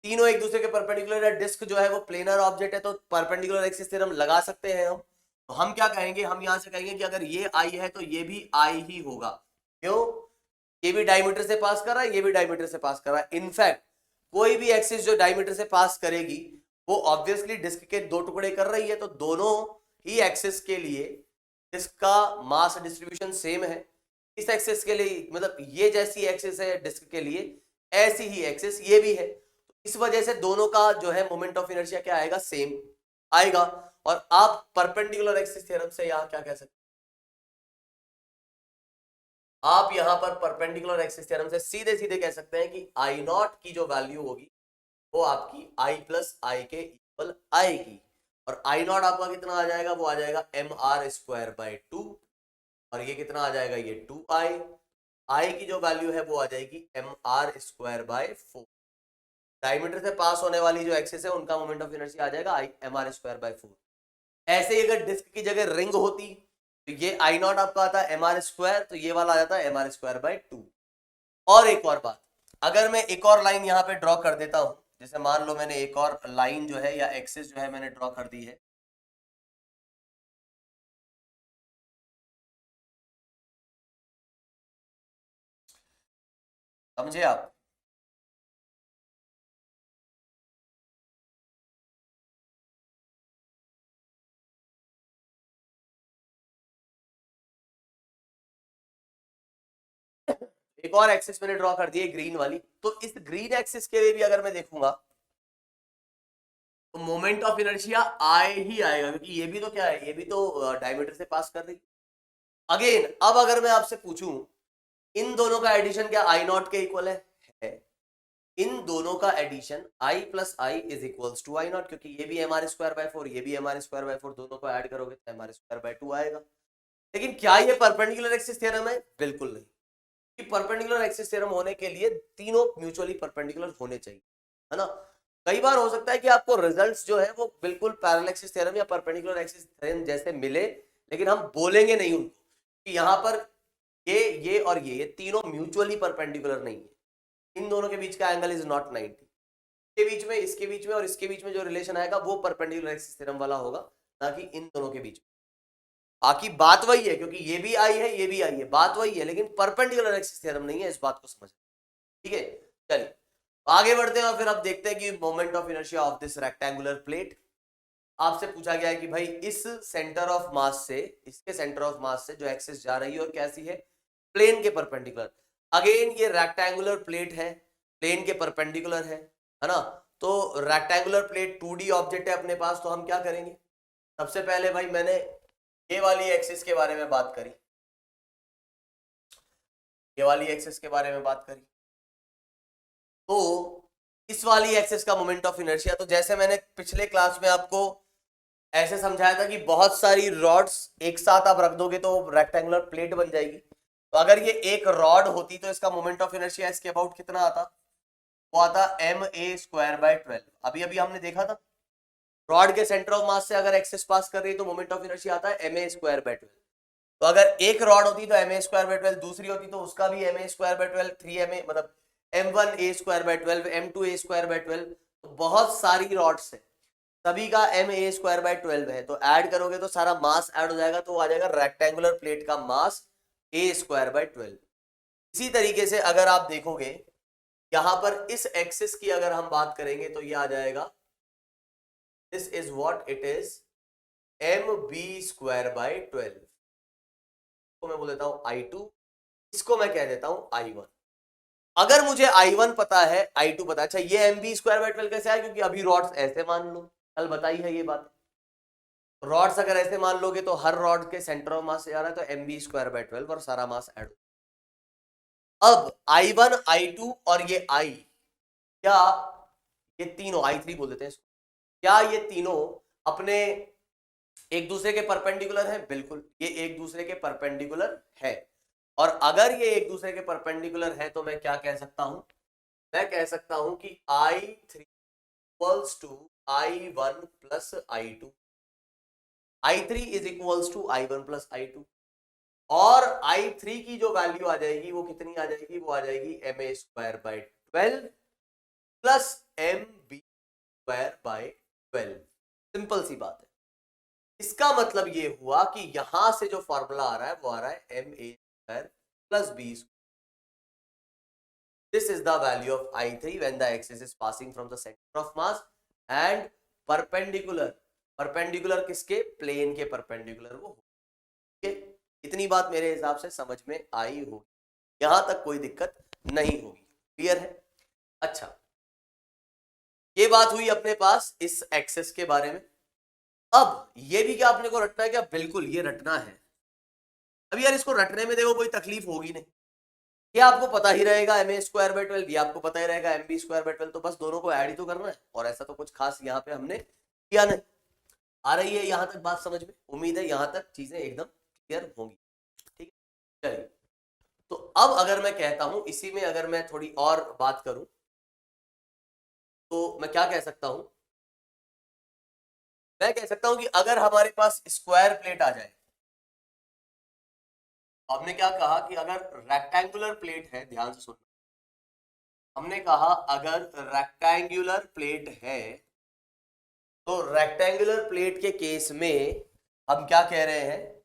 तीनों एक दूसरे के परपेंडिकुलर है। डिस्क जो है वो प्लेनर ऑब्जेक्ट है तो परपेंडिकुलर एक्सिस थ्योरम लगा सकते हैं हम। तो हम क्या कहेंगे? हम यहां से कहेंगे कि अगर ये I है तो ये भी I ही होगा। क्यों? ये भी डायमीटर से पास कर रहा है, ये भी डायमीटर से पास कर रहा है। इनफैक्ट कोई भी एक्सिस जो डायमीटर से पास करेगी वो ऑब्वियसली डिस्क के दो टुकड़े कर रही है, तो दोनों ही एक्सिस के लिए डिस्क का मास डिस्ट्रीब्यूशन सेम है। इस एक्सिस के लिए मतलब ये जैसी एक्सिस है डिस्क के लिए, ऐसी ही एक्सिस ये भी है। इस वजह से दोनों का जो है मोमेंट ऑफ इनर्शिया क्या आएगा? सेम आएगा। और आप परपेंडिकुलर एक्सिस थ्योरम से यहां क्या कह सकते हैं? आप यहां पर परपेंडिकुलर एक्सिस थ्योरम से सीधे सीधे कह सकते हैं कि I0 की जो वैल्यू होगी वो आपकी I प्लस I के इक्वल आएगी। और I0 आपका कितना आ जाएगा? वो आ जाएगा mr²/2 और ये कितना आ जाएगा? ये 2I। I की जो वैल्यू है वो आ जाएगी mr²/4। डायमीटर से पास होने वाली जो एक्सिस है उनका मोमेंट ऑफ इनर्शिया आ जाएगा mr²/4। ऐसे ही अगर डिस्क की जगह रिंग होती तो ये I0 आपका आता है mr², तो ये वाला आ जाता है mr²/2। और एक और बात, अगर मैं एक और लाइन यहाँ पे ड्रॉ कर देता हूं, जैसे मान लो मैंने एक और लाइन जो है या एक्सिस जो है मैंने ड्रॉ कर दी है, समझे आप? एक और एक्सिस मैंने ड्रॉ कर दी है ग्रीन वाली। तो इस ग्रीन एक्सिस के लिए भी अगर मैं देखूंगा तो मोमेंट ऑफ इनर्शिया आए ही आएगा, क्योंकि ये भी तो क्या है? ये भी तो डायमीटर से पास कर रही। अगेन अब अगर मैं आपसे पूछूं इन दोनों का एडिशन क्या I0 के इक्वल है? इन दोनों का addition I plus I is equals to I0, क्योंकि ये भी mr²/4 ये भी mr²/4, दोनों को ऐड करोगे तो mr²/2 आएगा। लेकिन क्या ये परपेंडिकुलर एक्सिस थ्योरम है? बिल्कुल नहीं। कि परपेंडिकुलर एक्सिस थ्योरम होने के लिए तीनों म्यूचुअली परपेंडिकुलर होने चाहिए, है ना। कई बार हो सकता है कि आपको रिजल्ट्स जो है वो बिल्कुल पैरेलल एक्सिस थ्योरम या परपेंडिकुलर एक्सिस थ्योरम जैसे मिले, लेकिन हम बोलेंगे नहीं उनको कि यहाँ पर ये और ये तीनों म्यूचुअली परपेंडिकुलर नहीं है, इन दोनों के बीच का एंगल इज नॉट 90, इसके बीच में, इसके बीच में और इसके बीच में जो रिलेशन आएगा वो परपेंडिकुलर एक्सिस थ्योरम वाला होगा, ना कि इन दोनों के बीच में। बाकी बात वही है, क्योंकि ये भी आई है, ये भी आई है, बात वही है, लेकिन परपेंडिकुलर एक्सिस थ्योरम नहीं है, इस बात को समझ। ठीक है, चलिए आगे बढ़ते हैं और फिर अब देखते हैं कि moment of inertia of this rectangular plate. आपसे पूछा गया है कि भाई इस सेंटर ऑफ मास से, इसके सेंटर ऑफ मास से जो एक्सिस जा रही है और कैसी है, प्लेन के परपेंडिकुलर। अगेन ये रेक्टेंगुलर प्लेट है, प्लेन के परपेंडिकुलर है ना। तो रेक्टेंगुलर प्लेट 2D ऑब्जेक्ट है अपने पास, तो हम क्या करेंगे, सबसे पहले भाई मैंने ये वाली एक्सिस के बारे में बात करी, ये वाली एक्सिस के बारे में बात करी, तो इस वाली एक्सिस का मोमेंट ऑफ इनर्शिया, तो जैसे मैंने पिछले क्लास में आपको ऐसे समझाया था कि बहुत सारी रॉड्स एक साथ आप रख दोगे तो रेक्टेंगुलर प्लेट बन जाएगी। तो अगर ये एक रॉड होती तो इसका मोमेंट ऑफ इनर्शिया इसके अबाउट कितना आता, वो आता ma²/12। अभी अभी हमने देखा था रॉड के सेंटर ऑफ मास से अगर एक्सिस पास कर रही है तो मोमेंट ऑफ इनर्शिया आता है ma²/12। तो अगर एक रॉड होती तो ma²/12, दूसरी होती तो उसका भी ma²/12, 3ma मतलब m1a²/12, m2a²/12, तो बहुत सारी रॉड्स है, सभी का ma²/12 है, तो ऐड करोगे तो सारा मास ऐड हो जाएगा, तो आ जाएगा रेक्टेंगुलर प्लेट का मास a²/12। इसी तरीके से अगर आप देखोगे यहां पर इस एक्सिस की अगर हम बात करेंगे तो ये आ जाएगा, this is what it is, mb²/12 को मैं बोल देता हूं I2, इसको मैं कह देता हूं I1। अगर मुझे I1 पता है, I2 पता है, अच्छा ये mb²/12 कैसे आया, क्योंकि अभी रॉड्स ऐसे मान लो, कल बताई है ये बात, रॉड्स अगर ऐसे मान लोगे तो हर रॉड के सेंटर ऑफ मास से आ रहा है तो mb²/12 और सारा मास ऐड। अब I1, I2 और ये I, क्या ये तीनों, I3 बोल देते हैं इसको, क्या ये तीनों अपने एक दूसरे के परपेंडिकुलर है? बिल्कुल, ये एक दूसरे के परपेंडिकुलर है। और अगर ये एक दूसरे के परपेंडिकुलर है तो मैं क्या कह सकता हूं, मैं कह सकता हूं कि I3 equals to I1 plus I2, I3 is equals to I1 plus I2, और I3 की जो वैल्यू आ जाएगी वो कितनी आ जाएगी, वो आ जाएगी ma²/12 प्लस mb²/12। सिंपल सी बात है। इसका मतलब ये हुआ कि यहां से जो फॉर्मूला आ रहा है वो आ रहा है ma² plus b²। This is the value of I3 when the axis is passing from the center of mass and perpendicular, perpendicular किसके, प्लेन के परपेंडिकुलर वो। ठीक है, इतनी बात मेरे हिसाब से समझ में आई होगी, यहां तक कोई दिक्कत नहीं होगी, क्लियर है। अच्छा, ये बात हुई अपने पास इस एक्सेस के बारे में। अब ये भी क्या अपने को रटना है क्या? बिल्कुल ये रटना है। अब यार इसको रटने में देखो कोई तकलीफ होगी नहीं, ये आपको पता ही रहेगा ma²/12, ये आपको पता ही रहेगा mb²/12, तो बस दोनों को ऐड ही तो करना है, और ऐसा तो कुछ खास यहाँ पे हमने किया नहीं। आ रही है यहां तक बात समझ में? उम्मीद है यहां तक चीजें एकदम क्लियर होंगी। ठीक है, चलिए तो अब अगर मैं कहता हूं, इसी में अगर मैं थोड़ी और बात करूं तो मैं क्या कह सकता हूं, मैं कह सकता हूं कि अगर हमारे पास स्क्वायर प्लेट आ जाए, हमने क्या कहा कि अगर रेक्टेंगुलर प्लेट है, ध्यान से सुनना, हमने कहा अगर रेक्टेंगुलर प्लेट है तो रेक्टेंगुलर प्लेट के केस में हम क्या कह रहे हैं,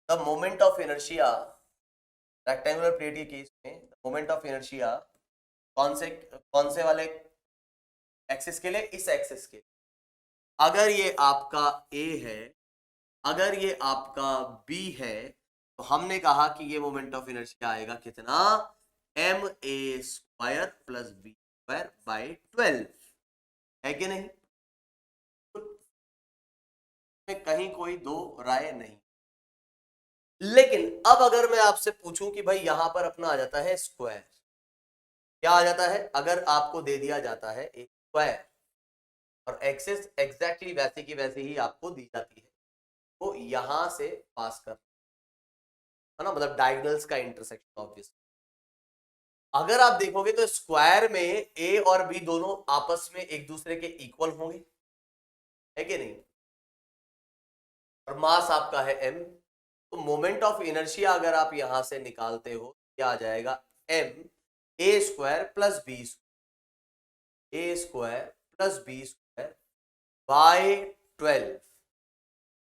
the moment of inertia, rectangular plate के केस में मोमेंट ऑफ इनर्शिया कौन से वाले एक्सिस के लिए, इस एक्सिस के, अगर ये आपका A है, अगर ये आपका B है, तो हमने कहा कि ये मोमेंट ऑफ इनर्शिया आएगा कितना, ma² प्लस b²/12, है कि नहीं? कहीं कोई दो राय नहीं। लेकिन अब अगर मैं आपसे पूछूं कि भाई यहां पर अपना आ जाता है स्क्वायर, क्या आ जाता है, अगर आपको दे दिया जाता है एक स्क्वायर और एक्सिस एग्जैक्टली वैसे की वैसे ही आपको दी जाती है, वो यहां से पास कर, है ना, मतलब डायगोनल्स का इंटरसेक्शन। ऑब्वियसली अगर आप देखोगे तो स्क्वायर में ए और बी दोनों आपस में एक दूसरे के इक्वल होंगे, है कि नहीं, और मास आपका है m, तो मोमेंट ऑफ इनर्शिया अगर आप यहां से निकालते हो क्या आ जाएगा, M A square plus B square, A square plus B square by 12,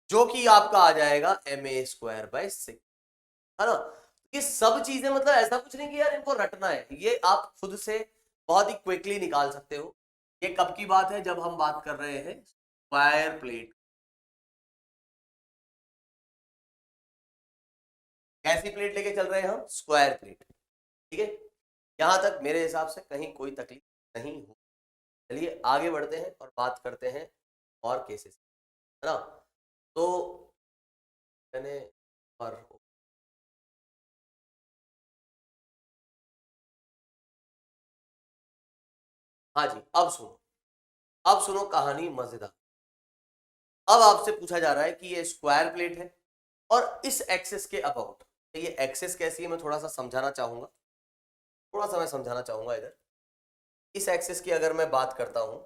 जो कि आपका आ जाएगा एम ए स्क्वायर बाय 6, है ना। ये सब चीजें मतलब ऐसा कुछ नहीं कि यार इनको रटना है, ये आप खुद से बहुत ही क्विकली निकाल सकते हो। ये कब की बात है, जब हम बात कर रहे हैं स्क्वायर प्लेट। कैसी प्लेट लेके चल रहे हैं हम, स्क्वायर प्लेट, ठीक है। यहां तक मेरे हिसाब से कहीं कोई तकलीफ नहीं हो। चलिए आगे बढ़ते हैं और बात करते हैं और केसेस, है ना। तो मैंने और हाँ जी, अब सुनो कहानी मजेदार। अब आपसे पूछा जा रहा है कि ये स्क्वायर प्लेट है और इस एक्सिस के अबाउट, तो ये एक्सिस कैसी है मैं थोड़ा सा समझाना चाहूंगा, इधर इस एक्सिस की अगर मैं बात करता हूं,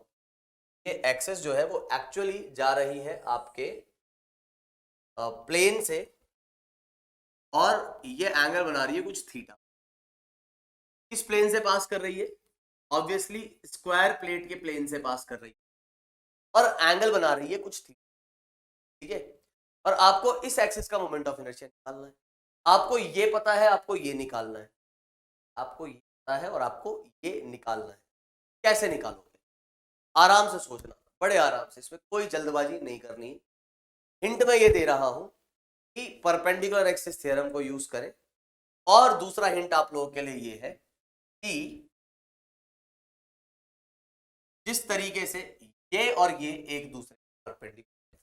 ये एक्सिस जो है वो एक्चुअली जा रही है आपके प्लेन से और ये एंगल बना रही है कुछ थीटा। किस प्लेन से पास कर रही है, ऑब्वियसली स्क्वायर प्लेट के प्लेन से पास कर रही है और एंगल बना रही है कुछ थीटा, ठीक है। और आपको इस एक्सिस का मोमेंट ऑफ इनर्शिया निकालना है। आपको ये पता है, आपको ये निकालना है, आपको ये पता है और आपको ये निकालना है। कैसे निकालोगे, आराम से सोचना, बड़े आराम से, इसमें कोई जल्दबाजी नहीं करनी। हिंट मैं ये दे रहा हूं कि परपेंडिकुलर एक्सिस थ्योरम को यूज करें। और दूसरा हिंट आप लोगों के लिए ये है कि जिस तरीके से ये और ये एक दूसरे के परपेंडिकुलर,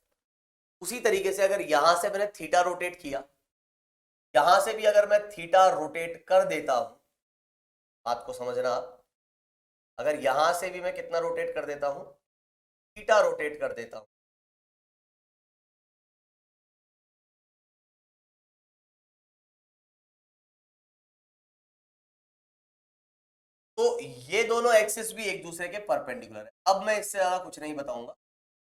उसी तरीके से अगर यहां से मैंने थीटा रोटेट किया, यहां से भी अगर मैं थीटा रोटेट कर देता हूं, बात को समझना आप, अगर यहां से भी मैं कितना रोटेट कर देता हूं, थीटा रोटेट कर देता हूं, तो ये दोनों एक्सिस भी एक दूसरे के परपेंडिकुलर है। अब मैं इससे ज्यादा कुछ नहीं बताऊंगा,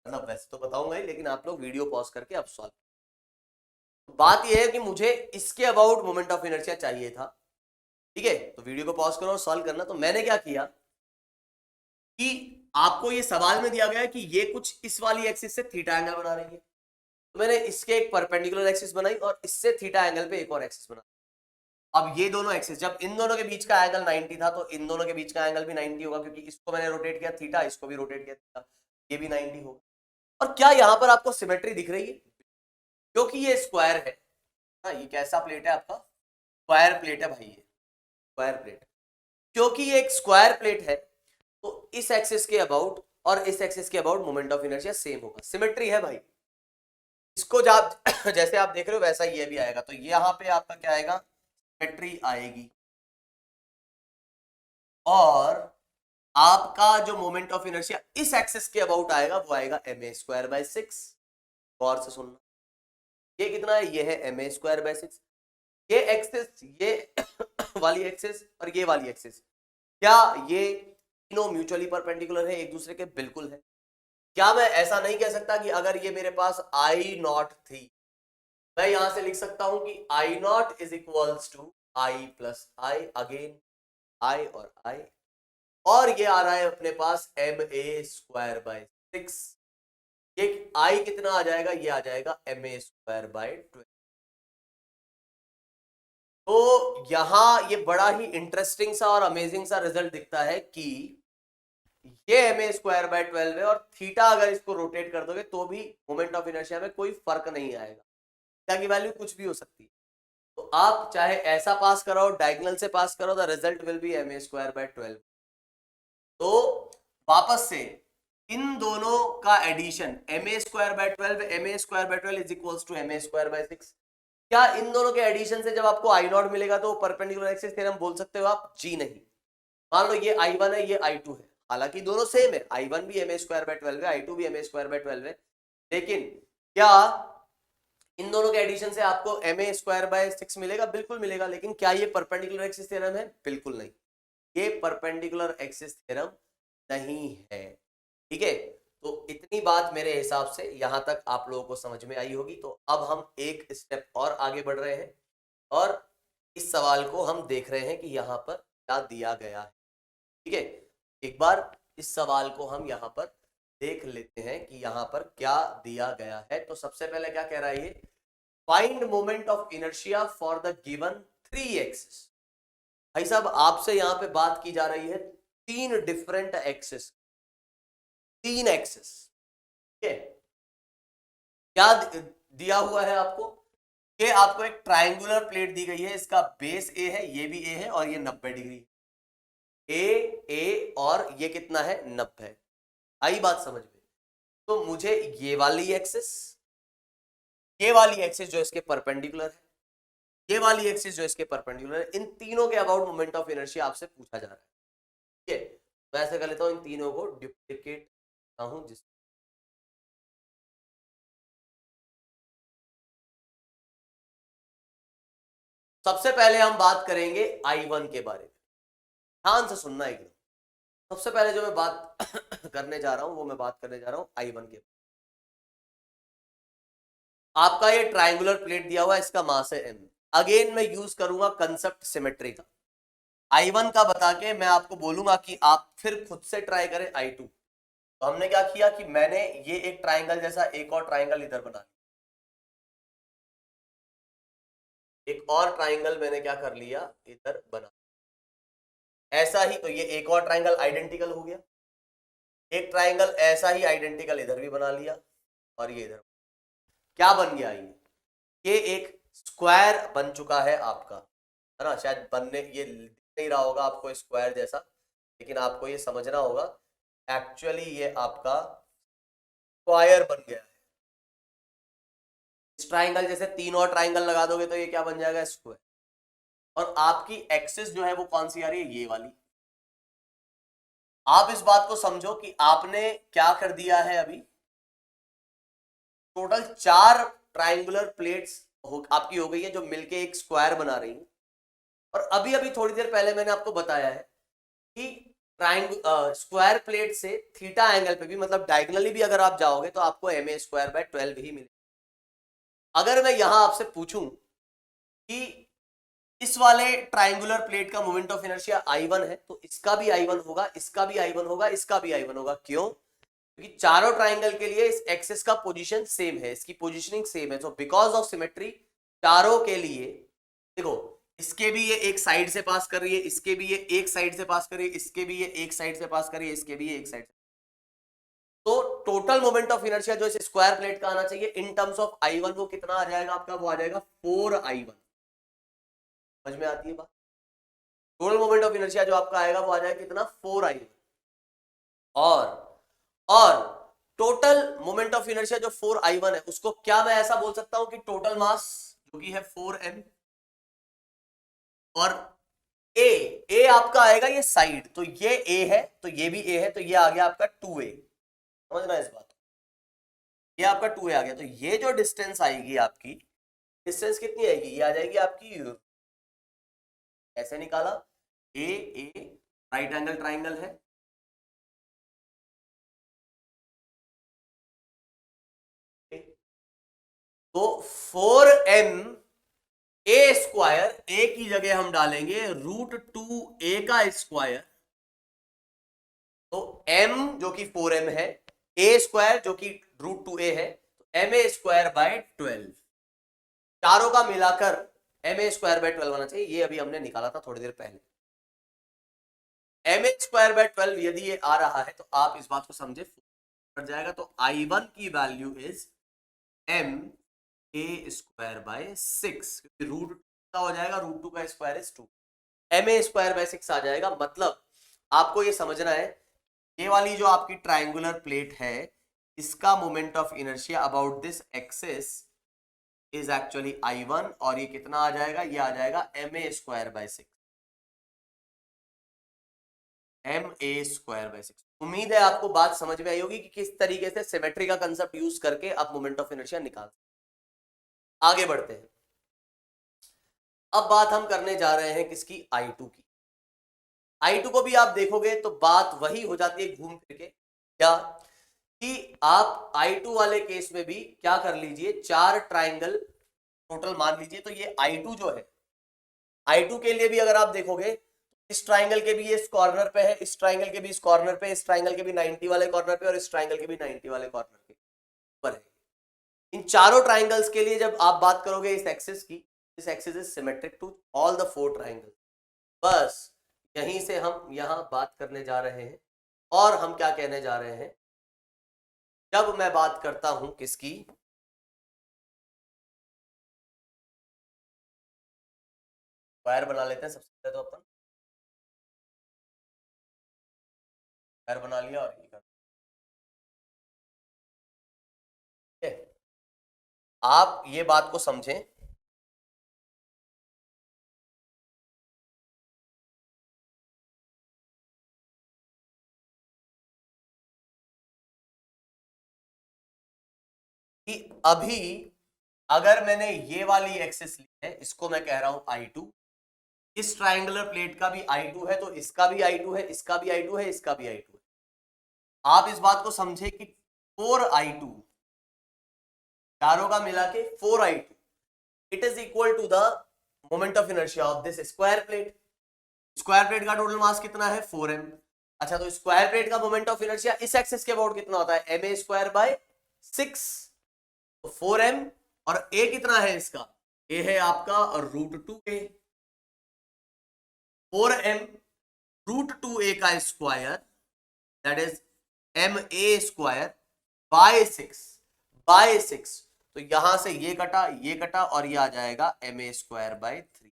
मतलब वैसे तो बताऊंगा ही, लेकिन आप लोग वीडियो पॉज करके अब सॉल्व। बात यह है कि मुझे इसके अबाउट मोमेंट ऑफ इनर्शिया चाहिए था, ठीक है। तो वीडियो को पॉज करो और सॉल्व करना। तो मैंने क्या किया कि आपको ये सवाल में दिया गया है कि ये कुछ इस वाली एक्सिस से थीटा एंगल बना रही है, तो मैंने इसके एक परपेंडिकुलर एक्सिस बनाई और इससे थीटा एंगल पे एक और एक्सिस बना। अब ये दोनों एक्सिस, जब इन दोनों के बीच का एंगल 90 था तो इन दोनों के बीच का एंगल भी 90 होगा, क्योंकि इसको मैंने रोटेट किया थीटा, इसको भी रोटेट किया थीटा, ये भी 90 होगा। और क्या यहां पर आपको सिमेट्री दिख रही है, क्योंकि ये स्क्वायर है। हाँ, ये कैसा प्लेट है आपका, स्क्वायर प्लेट है भाई, ये स्क्वायर प्लेट। क्योंकि ये एक स्क्वायर प्लेट है तो इस एक्सिस के अबाउट और इस एक्सिस के about moment of inertia same होगा, सिमेट्री है भाई। इसको जैसे आप देख रहे हो वैसा ये भी आएगा, तो यहाँ पे आपका क्या आएगा, सिमेट्री आएगी। और आपका जो मोमेंट ऑफ इनर्शिया इस एक्सिस के अबाउट आएगा वो आएगा एम ए स्क्वायर बाय 6। गौर से सुनना, ये कितना है, ये है एम ए स्क्वायर बाय 6। ये एक्सिस, ये वाली एक्सिस और ये वाली एक्सिस, क्या ये तीनों म्यूचुअली परपेंडिकुलर है एक दूसरे के, बिल्कुल है। क्या मैं ऐसा नहीं कह सकता कि अगर ये मेरे पास आई नॉट थी, मैं यहां से लिख सकता हूं कि I naught is equals to I plus I, again I और आई, और ये आ रहा है अपने पास एम ए स्क्वायर बाय 6। ये आई कितना आ जाएगा, ये आ जाएगा एम ए स्क्वायर बाय 12। तो यहां ये बड़ा ही इंटरेस्टिंग सा और अमेजिंग सा रिजल्ट दिखता है कि ये एम ए स्क्वायर बाय 12 है, और थीटा अगर इसको रोटेट कर दोगे तो भी मोमेंट ऑफ इनर्शिया में कोई फर्क नहीं आएगा, थीटा की वैल्यू कुछ भी हो सकती है। तो आप चाहे ऐसा पास कराओ, डायगोनल से पास करो, the result will be M A square by 12। तो वापस से इन दोनों का addition M A square by 12, M A square by 12 is equals to M A square by 6। क्या इन दोनों के एडिशन से जब आपको आई नॉट मिलेगा तो परपेंडिकुलर एक्सिस थ्योरम बोल सकते हो आप, जी नहीं। मान लो ये I1 है, ये I2 है, हालांकि दोनों सेम है, I1 भी एम ए स्क्वायर बाय 12 है, I2 भी एम ए स्क्वायर बाय 12 है, लेकिन क्या इन दोनों के एडिशन से आपको एम ए स्क्वायर बाय 6 मिलेगा, बिल्कुल मिलेगा। लेकिन क्या ये परपेंडिकुलर एक्सिस थ्योरम है, बिल्कुल नहीं, ये परपेंडिकुलर एक्सिस थ्योरम नहीं है, ठीक है। तो इतनी बात मेरे हिसाब से यहां तक आप लोगों को समझ में आई होगी। तो अब हम एक स्टेप और आगे बढ़ रहे हैं और इस सवाल को हम देख रहे हैं कि यहाँ पर क्या दिया गया है। ठीक है, एक बार इस सवाल को हम यहाँ पर देख लेते हैं कि यहाँ पर क्या दिया गया है। तो सबसे पहले क्या कह रहा है ये, find moment of inertia for the given 3 axis. भाई साहब आपसे यहाँ पे बात की जा रही है 3 डिफरेंट एक्सिस, 3 एक्सिस। ठीक है, क्या दिया हुआ है आपको कि आपको एक ट्रायंगुलर प्लेट दी गई है, इसका बेस ए है, ये भी ए है और ये 90 डिग्री, ए और ये कितना है 90। आई बात समझ में? तो मुझे ये वाली एक्सिस, ये वाली एक्सिस जो इसके परपेंडिकुलर है, ये वाली एक्सिस जो इसके परपेंडिकुलर है, इन तीनों के अबाउट मोमेंट ऑफ इनर्शिया आपसे पूछा जा रहा है। ठीक है, मैं ऐसे कर लेता हूं, इन तीनों को डुप्लीकेट करता हूं जिस सबसे पहले हम बात करेंगे I1 के बारे में। ध्यान से सुनना एकदम। सबसे पहले जो मैं बात करने जा रहा हूं वो मैं बात करने जा रहा हूं I1 के। आपका ये ट्रायंगुलर प्लेट दिया हुआ है, इसका मास है m। अगेन मैं यूज करूंगा कंसेप्ट सिमेट्री का। I1 का बता के मैं आपको बोलूंगा कि आप फिर खुद से ट्राई करें I2। तो हमने क्या किया कि मैंने ये एक ट्रायंगल जैसा एक और ट्रायंगल इधर बना लिया, एक और ट्रायंगल मैंने क्या कर लिया इधर बना, ऐसा ही। तो ये एक और ट्रायंगल आइडेंटिकल हो गया, एक ट्रायंगल ऐसा ही आइडेंटिकल इधर भी बना लिया और ये इधर क्या बन गया, ये एक स्क्वायर बन चुका है आपका, है ना। शायद बनने ये नहीं रहा होगा आपको स्क्वायर जैसा, लेकिन आपको ये समझना होगा एक्चुअली ये आपका स्क्वायर बन गया है। इस ट्रायंगल जैसे 3 और ट्रायंगल लगा दोगे तो ये क्या बन जाएगा, स्क्वायर। और आपकी एक्सिस जो है वो कौन सी आ रही है, ये वाली। आप इस बात को समझो कि आपने क्या कर दिया है, अभी टोटल 4 ट्रायंगुलर प्लेट्स आपकी हो गई है जो मिलके एक स्क्वायर बना रही है। और अभी अभी थोड़ी देर पहले मैंने आपको बताया है कि स्क्वायर प्लेट से थीटा एंगल पे भी, मतलब डायगोनली भी अगर आप जाओगे तो आपको ma²/12 ही मिलेगा। अगर मैं यहां आपसे पूछूं कि इस वाले ट्रायंगुलर प्लेट का मोमेंट ऑफ इनर्शिया I1 है, तो इसका भी I1 होगा, इसका भी I1 होगा, इसका भी I1 होगा। क्यों? क्योंकि चारों ट्रायंगल के लिए इस एक्सिस का पोजीशन सेम है, इसकी पोजीशनिंग सेम है। सो बिकॉज ऑफ सिमेट्री चारों के लिए, देखो इसके भी ये एक साइड से पास कर रही है, इसके भी ये एक साइड से पास कर रही है, इसके भी ये एक साइड से पास कर रही है, इसके भी ये एक साइड से। तो टोटल मोमेंट ऑफ इनर्शिया जो इस स्क्वायर प्लेट का आना चाहिए इन टर्म्स ऑफ I1, वो कितना आ जाएगा आपका, वो आ जाएगा 4I1। समझ में आती है बात? टोटल मोमेंट ऑफ इनर्शिया जो आपका आएगा वो आ जाएगा कितना, 4I1। और टोटल मोमेंट ऑफ इनर्शिया जो 4I1 है उसको क्या मैं ऐसा बोल सकता हूं कि टोटल मास जो कि है 4m, और ए आपका आएगा ये साइड, तो ये ए है तो ये भी ए है, तो ये आ गया आपका 2a। समझना इस बात, ये आपका 2a आ गया। तो ये जो डिस्टेंस आएगी आपकी, डिस्टेंस कितनी आएगी, ये आ जाएगी आपकी, ऐसे निकाला, ए राइट एंगल ट्राइंगल है, तो 4m a², ए की जगह हम डालेंगे √2a का स्क्वायर। तो m जो कि 4m है, a² जो कि √2a है, तो ma²/12, चारों का मिलाकर ma²/12 होना चाहिए। ये अभी हमने निकाला था थोड़ी देर पहले। ma²/12 यदि ये आ रहा है तो आप इस बात को समझे, पड़ जाएगा। तो I1 की वैल्यू इज ma²/6, क्योंकि √2 हो जाएगा, √2 का स्क्वायर इज 2, ma²/6 आ जाएगा। मतलब आपको ये समझना है, ये वाली जो आपकी ट्रायंगुलर प्लेट है इसका moment of inertia about this axis is actually I1, और ये कितना आ जाएगा, ये आ जाएगा ma²/6, ma²/6। उम्मीद है आपको बात समझ में आई होगी कि किस तरीके से सिमेट्री का कंसेप्ट यूज करके आप मोमेंट ऑफ इनर्शिया निकाल। आगे बढ़ते हैं। अब बात हम करने जा रहे हैं किसकी, I2 की। I2 को भी आप देखोगे तो बात वही हो जाती है घूम फिर के, क्या कि आप I2 वाले केस में भी क्या कर लीजिए, 4 ट्राइंगल टोटल मान लीजिए। तो ये I2 जो है, I2 के लिए भी अगर आप देखोगे, इस ट्राइंगल के भी ये इस कॉर्नर पे है, इस ट्राइंगल के भी इस कॉर्नर पे, इस ट्राइंगल के भी 90 वाले कॉर्नर पे और इस ट्राइंगल के भी 90 वाले कॉर्नर के ऊपर है। इन चारों ट्राइंगल्स के लिए जब आप बात करोगे इस एक्सिस की, this axis is symmetric to all the 4 triangle. बस यहीं से हम यहां बात करने जा रहे हैं। और हम क्या कहने जा रहे हैं, जब मैं बात करता हूं किसकी, स्क्वायर बना लेते हैं सबसे पहले। तो अपन स्क्वायर बना लिया और ये कर, ठीक है। आप ये बात को समझें कि अभी अगर मैंने ये वाली एक्सिस ली है, इसको मैं कह रहा हूं I2, इस ट्रायंगुलर प्लेट का भी I2 है, तो इसका भी I2 है, इसका भी I2 है, इसका भी I2 है। आप इस बात को समझे कि 4I2, चारों का मिला के 4I2, it is equal to the moment of inertia of this square plate. Square plate का टोटल मास कितना है, 4m। अच्छा, तो स्क्वायर प्लेट का मोमेंट ऑफ इनर्शिया इस एक्सिस के अबाउट कितना होता है, ma²/6, तो 4m। और a कितना है इसका, a है आपका √2a, 4m √2a का स्क्वायर, दैट इज ma²/6 तो यहां से ये कटा और ये आ जाएगा ma²/3।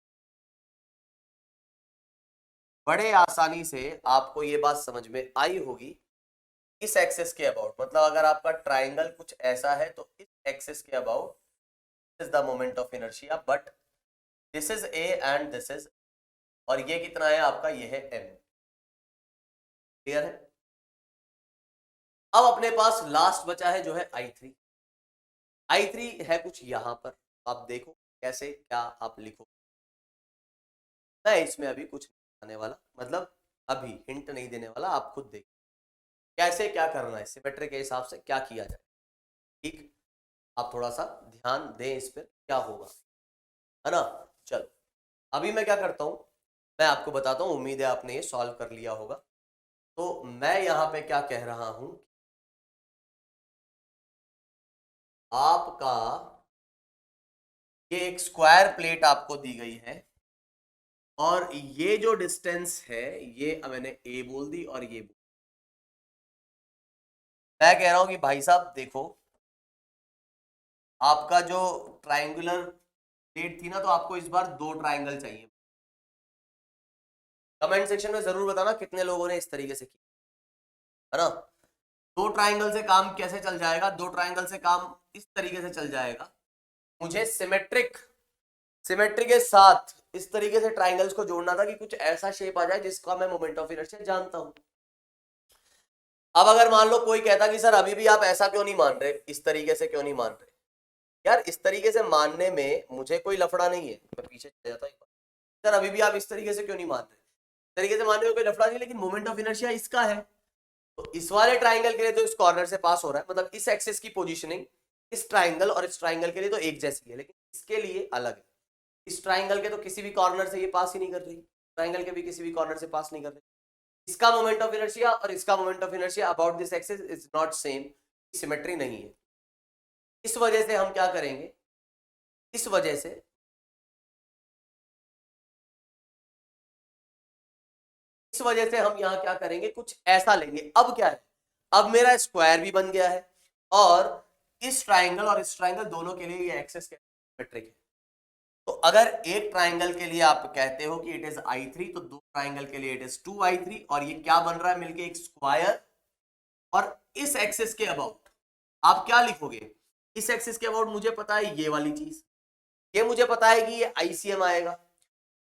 बड़े आसानी से आपको ये बात समझ में आई होगी इस एक्सिस के अबाउट। मतलब अगर आपका ट्राइंगल कुछ ऐसा है तो इस एक्सिस के about is the moment of inertia, but this is a and this is, और ये कितना है आपका, ये है m। क्लियर है। अब अपने पास लास्ट बचा है जो है I3। I3 है कुछ यहां पर, आप देखो कैसे क्या आप लिखो। मैं इसमें अभी कुछ नहीं आने वाला, मतलब अभी हिंट नहीं देने वाला, आप खुद देखो कैसे क्या करना है, सिमेट्री के हिसाब से क्या किया जाए। ठीक, आप थोड़ा सा ध्यान दें इस पर क्या होगा, है ना। चलो अभी मैं क्या करता हूं, मैं आपको बताता हूं। उम्मीद है आपने ये सॉल्व कर लिया होगा। तो मैं यहां पे क्या कह रहा हूं, आपका ये एक स्क्वायर प्लेट आपको दी गई है और ये जो डिस्टेंस है ये मैंने a बोल दी और ये बोल। मैं कह रहा हूं कि भाई साहब देखो, आपका जो ट्रायंगुलर प्लेट थी ना, तो आपको इस बार 2 ट्रायंगल चाहिए। कमेंट सेक्शन में जरूर बताना कितने लोगों ने इस तरीके से किया, है ना। 2 ट्रायंगल से काम कैसे चल जाएगा, 2 ट्रायंगल से काम इस तरीके से चल जाएगा। मुझे सिमेट्री के साथ इस तरीके से ट्रायंगल्स को जोड़ना था कि कुछ ऐसा शेप आ जाए जिसका मैं मोमेंट ऑफ इनर्शिया जानता हूं। अब अगर मान लो कोई कहता कि सर अभी भी आप ऐसा क्यों नहीं मान रहे, इस तरीके से क्यों नहीं मान रहे, यार इस तरीके से मानने में मुझे कोई लफड़ा नहीं है। मैं पीछे चले जाता हूं, सर अभी भी आप इस तरीके से क्यों नहीं मान रहे, इस तरीके से मानने में कोई लफड़ा नहीं, लेकिन मोमेंट ऑफ इनर्शिया इसका है। तो इस वाले ट्राइंगल के लिए तो इस कॉर्नर से पास हो रहा है, मतलब इस एक्सिस की पोजीशनिंग इस ट्राइंगल और इस ट्राइंगल के लिए तो एक जैसी है, लेकिन इसके लिए अलग है। इस ट्राइंगल के तो किसी भी कॉर्नर से ये पास ही नहीं कर रही, ट्राइंगल के भी किसी भी कॉर्नर से पास नहीं कर रही। इसका मोमेंट ऑफ इनर्शिया और इसका moment of inertia about this axis is not same, symmetry नहीं है। इस वजह से हम क्या करेंगे, इस वजह से हम यहां क्या करेंगे, कुछ ऐसा लेंगे। अब क्या है, अब मेरा स्क्वायर भी बन गया है और इस ट्राइंगल और इस ट्राइंगल दोनों के लिए ये एक्सिस सिमेट्रिक है। तो अगर एक ट्राइंगल के लिए आप कहते हो कि इट इज I3, तो 2 ट्राइंगल के लिए इट इज 2I3, और ये क्या बन रहा है मिलके, एक स्क्वायर। और इस एक्सिस के अबाउट आप क्या लिखोगे, इस एक्सिस के अबाउट मुझे पता है ये वाली चीज, ये मुझे पता है कि ये ICM आएगा,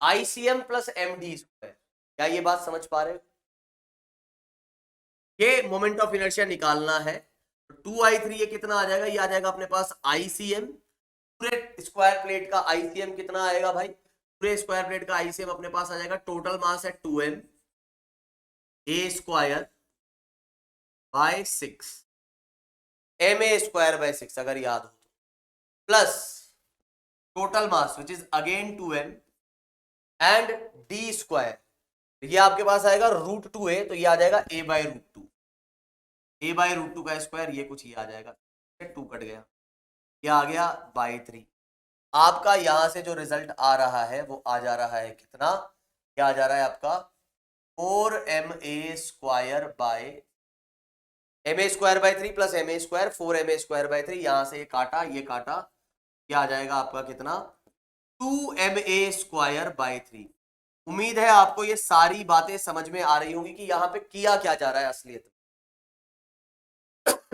ICM प्लस MD स्क्वायर। क्या ये बात समझ पा रहे हो, ये मोमेंट ऑफ इनर्शिया निकालना है। 2I3 ये कितना आ जाएगा, ये आ जाएगा अपने पास ICM। पूरे स्क्वायर प्लेट का ICM कितना आएगा भाई, पूरे स्क्वायर प्लेट का ICM अपने पास आ जाएगा, टोटल मास है 2m, a² / 6। ma² / 6 अगर याद हो तो, plus total mass which is again 2m and d², ये आपके पास आएगा √2a, तो ये आ जाएगा a/√2, a/√2 का स्क्वायर, ये कुछ ये आ जाएगा, 2 कट गया, ये आ गया बाई 3। आपका यहां से जो रिजल्ट आ रहा है वो आ जा रहा है कितना, क्या आ जा रहा है आपका 4ma² / 3 प्लस ma², 4ma² / 3, यहां से ये काटा, ये काटा, ये आ जाएगा आपका कितना 2ma² / 3। उम्मीद है आपको ये सारी बातें समझ में आ रही होंगी कि यहाँ पे किया क्या जा रहा है असलियत में।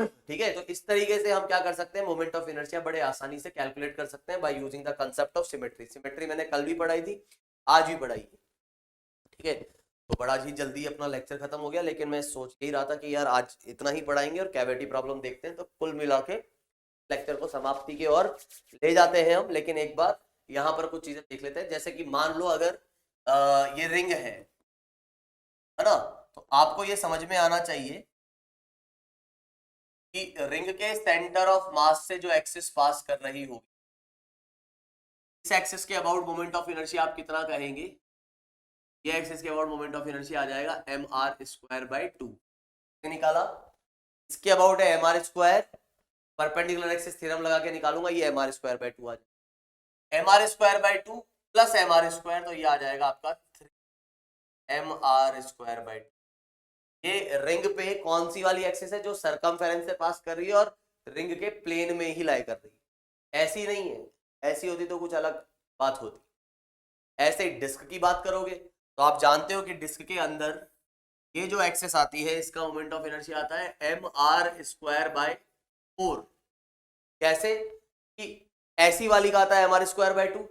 ठीक है, तो इस तरीके से हम क्या कर सकते हैं, मोमेंट ऑफ इनर्शिया बड़े आसानी से कैलकुलेट कर सकते हैं by using the concept of symmetry. Symmetry मैंने कल भी पढ़ाई थी, आज भी पढ़ाई है। ठीक है, तो बड़ा ही जल्दी अपना लेक्चर खत्म हो गया, लेकिन मैं सोच ही रहा था कि यार आज इतना ही पढ़ाएंगे और कैविटी प्रॉब्लम देखते हैं, तो कुल मिला के लेक्चर को समाप्ति की ओर ले जाते हैं हम। लेकिन एक बार यहाँ पर कुछ चीजें देख लेते हैं, जैसे कि मान लो अगर ये रिंग है ना, तो आपको ये समझ में आना चाहिए कि रिंग के सेंटर ऑफ मास से जो एक्सिस पास कर रही होगी, इस एक्सिस के अबाउट मोमेंट ऑफ इनर्शिया आप कितना कहेंगे, ये एक्सिस के अबाउट मोमेंट ऑफ इनर्शिया आ जाएगा mr²/2। निकाला, इसके अबाउट है mr², परपेंडिकुलर एक्सिस थ्योरम लगा के निकालूंगा, ये mr²/2 आ जाएगा, mr²/2 प्लस mr², तो ये आ जाएगा आपका 3mr²/2। ये रिंग पे कौन सी वाली एक्सिस है, जो सरकमफेरेंस से पास कर रही है और रिंग के प्लेन में ही लाई कर रही है। ऐसी नहीं है, ऐसी होती तो कुछ अलग बात होती। ऐसे डिस्क की बात करोगे तो आप जानते हो कि डिस्क के अंदर ये जो एक्सिस आती है, इसका मोमेंट ऑफ इनर्शिया आता है mr²/4। कैसे कि ऐसी वाली का आता है mr²/2,